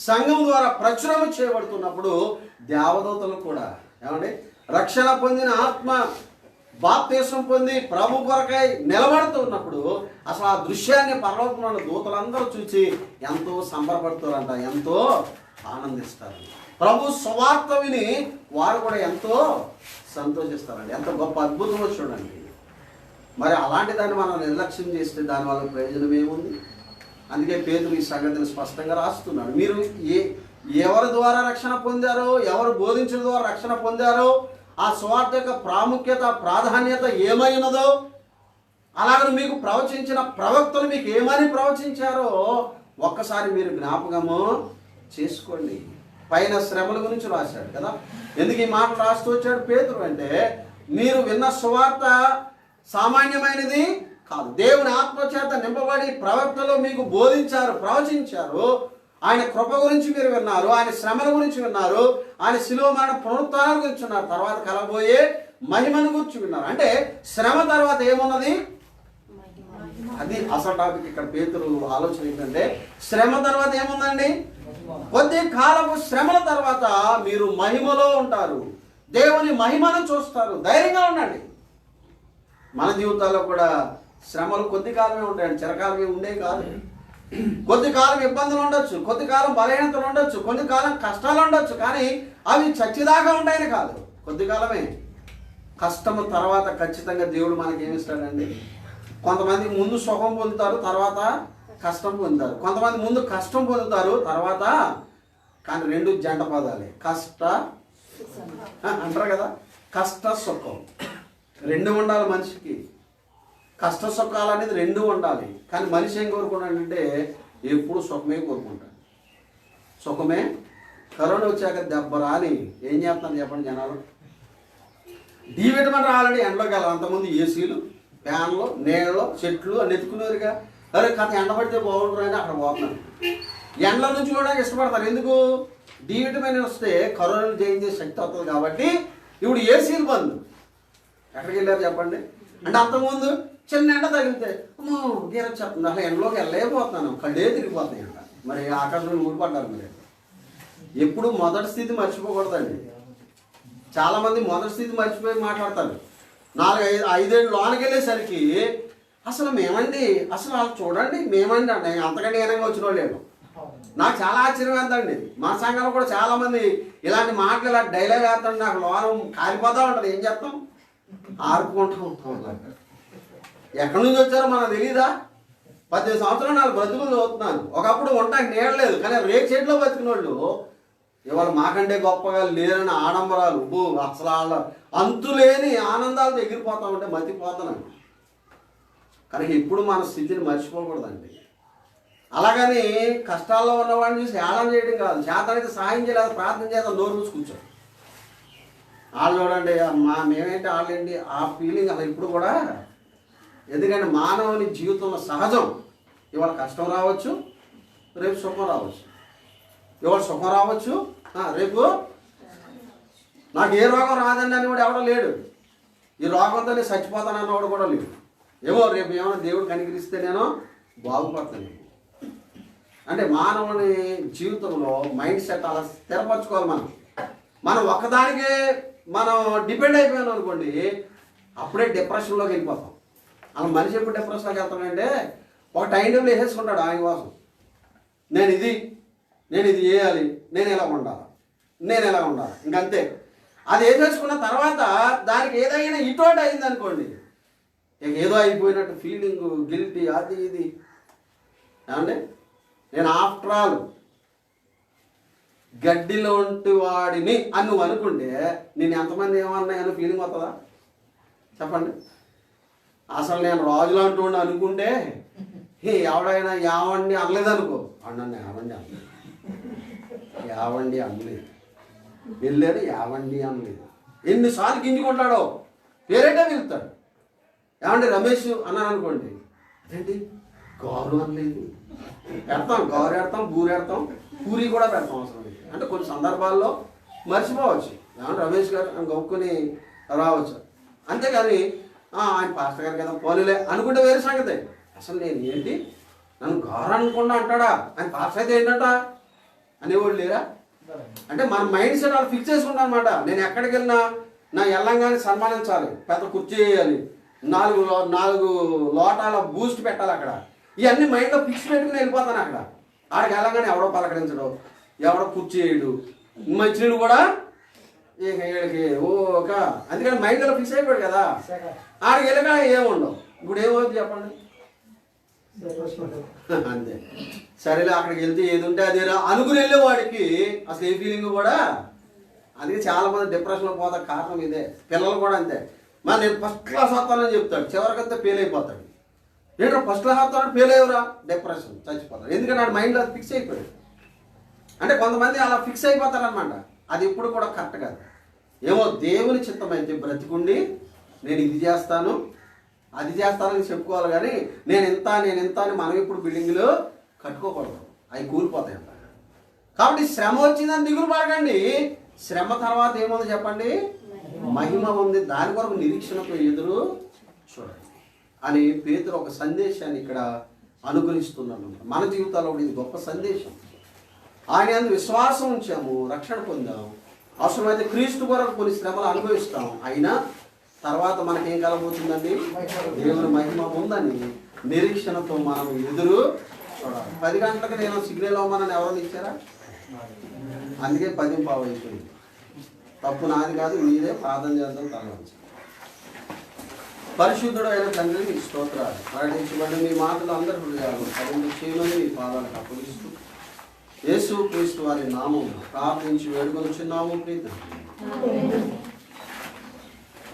సంఘము ద్వారా ప్రచురము చేయబడుతున్నప్పుడు దేవదూతలు కూడా ఏమండి రక్షణ పొందిన ఆత్మ బాప్తీసం పొంది ప్రభు కొరకై నిలబడుతున్నప్పుడు అసలు ఆ దృశ్యాన్ని పరలోకంలో దూతలందరూ చూసి ఎంతో సంబరపడుతారంట, ఎంతో ఆనందిస్తారు. ప్రభు సువార్త విని వారు కూడా ఎంతో సంతోషిస్తారండి. ఎంత గొప్ప అద్భుతమో చూడండి. మరి అలాంటి దాన్ని మనం నిర్లక్ష్యం చేస్తే దానివల్ల ప్రయోజనం ఏముంది? అందుకే పేతురు ఈ సంగతిని స్పష్టంగా రాస్తున్నాడు. మీరు ఎవరి ద్వారా రక్షణ పొందారో, ఎవరు బోధించడం ద్వారా రక్షణ పొందారో, ఆ సువార్త యొక్క ప్రాముఖ్యత ప్రాధాన్యత ఏమైనదో, అలాగే మీకు ప్రవచించిన ప్రవక్తలు మీకు ఏమని ప్రవచించారో ఒక్కసారి మీరు జ్ఞాపకము చేసుకోండి. పైన శ్రమల గురించి రాశాడు కదా. ఎందుకు ఈ మాట రాస్తూ వచ్చాడు పేతురు అంటే, మీరు విన్న సువార్త సామాన్యమైనది కాదు. దేవుని ఆత్మచేత నింపబడి ప్రవక్తలు మీకు బోధించారు, ప్రవచించారు. ఆయన కృప గురించి మీరు విన్నారు, ఆయన శ్రమల గురించి విన్నారు, ఆయన శిలువ మరణ పునరుత్థానం గురించి విన్నారు, తర్వాత కలబోయే మహిమను గురించి విన్నారు. అంటే శ్రమ తర్వాత ఏమున్నది? అది అసలు టాపిక్. ఇక్కడ పేతురు ఆలోచన ఏంటంటే, శ్రమ తర్వాత ఏముందండి? కొద్ది కాలపు శ్రమల తర్వాత మీరు మహిమలో ఉంటారు, దేవుని మహిమను చూస్తారు. ధైర్యంగా ఉండండి. మన జీవితాల్లో కూడా శ్రమలు కొద్ది కాలమే ఉంటాయండి, చిరకాలమే ఉండే కాదు. కొద్ది కాలం ఇబ్బందులు ఉండొచ్చు, కొద్ది కాలం బలహీనతలు ఉండొచ్చు, కొద్ది కాలం కష్టాలు ఉండొచ్చు, కానీ అవి చచ్చిదాకా ఉంటాయని కాదు, కొద్ది కాలమే. కష్టము తర్వాత ఖచ్చితంగా దేవుడు మనకి ఏమిస్తాడండి? కొంతమంది ముందు సుఖం పొందుతారు, తర్వాత కష్టం పొందుతారు. కొంతమంది ముందు కష్టం పొందుతారు, తర్వాత, కానీ రెండు జంట పదాలే, కష్ట అంటారు కదా, కష్ట సుఖం రెండు ఉండాలి మనిషికి. కష్ట సుఖాలు అనేది రెండు ఉండాలి. కానీ మనిషి ఏం కోరుకున్నాడంటే ఎప్పుడు సుఖమే కోరుకుంటాడు. సుఖమే. కరోనా వచ్చాక దెబ్బ రాని ఏం చేస్తాను చెప్పండి జనాలు? డి విటమిన్ రావాలంటే ఎండలోకి వెళ్ళాలి. అంతకుముందు ఏసీలు, ఫ్యాన్లు, నీళ్ళలో చెట్లు అని ఎత్తుకునేరుగా. అరే కథ ఎండబడితే బాగుంటుంది అని అక్కడ పోతున్నాను. ఎండల నుంచి కూడా ఇష్టపడతారు. ఎందుకు? డి విటమిన్ వస్తే కరోనాను జయించే శక్తి వస్తుంది కాబట్టి. ఇప్పుడు ఏసీలు బంద్. ఎక్కడికి వెళ్ళారు చెప్పండి? అంటే అంతకుముందు చిన్న ఎండ తగిలితే అమ్మో గీరొచ్చేస్తుంది, అసలు ఎండలోకి వెళ్ళలేకపోతున్నాను, కళ్ళే తిరిగిపోతాయి అంట. మరి ఆకాశంలో ఊడిపడ్డారు. మరి ఎప్పుడు మొదటి స్థితి మర్చిపోకూడదండి. చాలామంది మొదటి స్థితి మర్చిపోయి మాట్లాడతారు. 4-5 ఏళ్ళు లోనికి వెళ్ళేసరికి అసలు మేమండి, అసలు వాళ్ళు చూడండి మేమండి అండి, అంతకంటే ఏనంగా వచ్చిన వాళ్ళు. నాకు చాలా ఆశ్చర్యం వేద్దండి. మా సంఘంలో కూడా చాలామంది ఇలాంటి మాటలు ఇలా డైలాగ్ వేస్తాండి. నాకు లోనం కాలిపోతూ ఉంటుంది. ఏం చేస్తాం? ఆడుకుంటూ ఉంటాం. ఎక్కడి నుంచి వచ్చారో మనకు తెలీదా? 18 సంవత్సరాలు నాకు బ్రతుకులు చదువుతున్నాను. ఒకప్పుడు ఉంటాకి నీడ లేదు, కానీ రేక్ షెడ్లో బతికిన వాళ్ళు ఇవాళ మాకంటే గొప్పగా లేరని ఆడంబరాలు, అసలు వాళ్ళ అంతులేని ఆనందాలతో ఎగిరిపోతా ఉంటే మతిపోతున్నాను. కానీ ఇప్పుడు మన స్థితిని మర్చిపోకూడదండి. అలాగని కష్టాల్లో ఉన్నవాడిని చూసి ఏళన చేయడం కాదు, చేతనైతే సహాయం చేయలేదు, ప్రార్థన చేద్దాం, నోరు మూసి కూర్చో. వాళ్ళు చూడండి మేమేంటి వాళ్ళేంటి ఆ ఫీలింగ్ అసలు ఇప్పుడు కూడా. ఎందుకంటే మానవుని జీవితంలో సహజం. ఇవాళ కష్టం రావచ్చు, రేపు సుఖం రావచ్చు. ఇవాళ సుఖం రావచ్చు, రేపు నాకు ఏ రోగం రాదండి అని కూడా ఎవడో లేడు. ఈ రోగంతో నేను చచ్చిపోతానన్నవాడు కూడా లేడు. ఏమో రేపు ఏమైనా దేవుడు కనికరిస్తే నేను బాగుపడతాను అంటే మానవుని జీవితంలో మైండ్ సెట్ అలా స్థిరపరచుకోవాలి. మనం ఒక్కదానికే మనం డిపెండ్ అయిపోయాం అనుకోండి, అప్పుడే డిప్రెషన్లోకి వెళ్ళిపోతాం. అలా మనిషి ఎప్పుడు డిప్రెషన్లోకి వెళ్తానంటే ఒక టైం టేబుల్ వేసేసుకుంటాడు ఆయన కోసం. నేను ఇది చేయాలి, నేను ఎలా ఉండాలి ఇంకంతే. అది వేసేసుకున్న తర్వాత దానికి ఏదైనా ఇటోటి అయింది అనుకోండి, ఇక ఏదో అయిపోయినట్టు ఫీలింగ్, గిల్టీ, అది ఇది. ఏమండి, నేను ఆఫ్టర్ ఆల్ గడ్డిలోంటి వాడిని అని నువ్వు అనుకుంటే నేను ఎంతమంది ఏమన్నాయని ఫీలింగ్ వస్తుందా చెప్పండి. అసలు నేను రాజులాంటి వాడిని అనుకుంటే ఎవడైనా యావండి అనలేదనుకో, అన్న యావండి అనలేదు, వెళ్ళాడు యావండి అనలేదు. ఎన్నిసార్లు గింజుకుంటాడో పేరేటే వెళ్తాడు. ఏమండి రమేష్ అన్నాను అనుకోండి, ఏంటి గౌరు అనలేదు, పెడతాం గౌరు పెడతాం, బూరు పెడతాం, పూరి కూడా పెడతాం అవసరం. అంటే కొన్ని సందర్భాల్లో మర్చిపోవచ్చు, ఏమంటే రమేష్ గారు అని గొప్పని రావచ్చు. అంతేగాని ఆయన పాస్టర్ గారు కదా పోలీలే అనుకుంటే వేరే సంగతి. అసలు నేను ఏంటి నన్ను గౌరవ అనుకుండా అంటాడా, ఆయన పాస్టర్ అయితే ఏంటంట అనేవాళ్ళు లేరా? అంటే మన మైండ్ సెట్ అలా ఫిక్స్ చేసుకుంటాం అనమాట. నేను ఎక్కడికి వెళ్ళినా నా ఎల్లంగానే సన్మానించాలి, పెద్ద కుర్చీ చేయాలి, 4 లోటాల బూస్ట్ పెట్టాలి అక్కడ. ఇవన్నీ మైండ్లో ఫిక్స్ పెట్టుకుని వెళ్ళిపోతాను అక్కడ. ఆడికి వెళ్ళగానే ఎవడో పలకరించడు, ఎవడో కుర్చీ చేయడు, మంచినీళ్ళు కూడా ఇక వీళ్ళకి ఓక. అందుకని మైండ్లో ఫిక్స్ అయిపోయాడు కదా, ఆడికి వెళ్ళగా ఏముండవు. ఇప్పుడు ఏమవుతుంది చెప్పండి, అంతే. సరేలే అక్కడికి వెళ్తే ఏది ఉంటే అదే అనుకుని వెళ్ళేవాడికి అసలు ఏ ఫీలింగ్ కూడా. అందుకే చాలామంది డిప్రెషన్లో పోతా కారణం ఇదే. పిల్లలు కూడా అంతే, మరి నేను ఫస్ట్ క్లాస్ వస్తానని చెప్తాడు, చివరికంతా ఫెయిల్ అయిపోతాడు. ఏంటో ఫస్ట్ క్లాస్ వస్తాడు ఫెయిల్ అయ్యవరా, డిప్రెషన్, చచ్చిపోతాడు. ఎందుకంటే వాడు మైండ్లో అది ఫిక్స్ అయిపోయాడు. అంటే కొంతమంది అలా ఫిక్స్ అయిపోతారనమాట. అది ఇప్పుడు కూడా కరెక్ట్ కాదు. ఏమో దేవుని చిత్తం అయితే బ్రతికుండి నేను ఇది చేస్తాను అది చేస్తానని చెప్పుకోవాలి, కానీ నేను ఎంత అని మనం ఇప్పుడు బిల్డింగ్లు కట్టుకోకూడదు, అవి కూలిపోతాయి అంట. కాబట్టి శ్రమ వచ్చిందని దిగులు పడకండి, శ్రమ తర్వాత ఏముంది చెప్పండి, మహిమ ఉంది. దాని కొరకు నిరీక్షణతో ఎదురు చూడండి అని పేతురు ఒక సందేశాన్ని ఇక్కడ అనుగ్రహిస్తున్నాను. మన జీవితాల్లో ఇది గొప్ప సందేశం. ఆయన యందు విశ్వాసం ఉంచాము, రక్షణ పొందాం, అవసరమైతే క్రీస్తు కొరకు కొన్ని శ్రమలు అనుభవిస్తాం. అయినా తర్వాత మనకేం కలబోతుందండి, దేవుని మహిమ ఉందని నిరీక్షణతో మనం ఎదురు చూడాలి. 10 గంటలకు నేను సిగ్నల్ అవ్వమని ఎవరైనా ఇచ్చారా? అందుకే 10:15 అయిపోయింది. తప్పు నాది కాదు, మీదే. ప్రార్థన చేద్దాం. తరలించి పరిశుద్ధుడు అయిన తండ్రి మీకు స్తోత్రాలు. ప్రకటించబడి మీ మాటలు అందరి హృదయాలు కరుణ చేయమని మీ పాదాలకు అప్పగిస్తూ యేసు క్రీస్తు వారి నామం ప్రార్థించి వేడుకొనుచున్నాము ప్రీతి.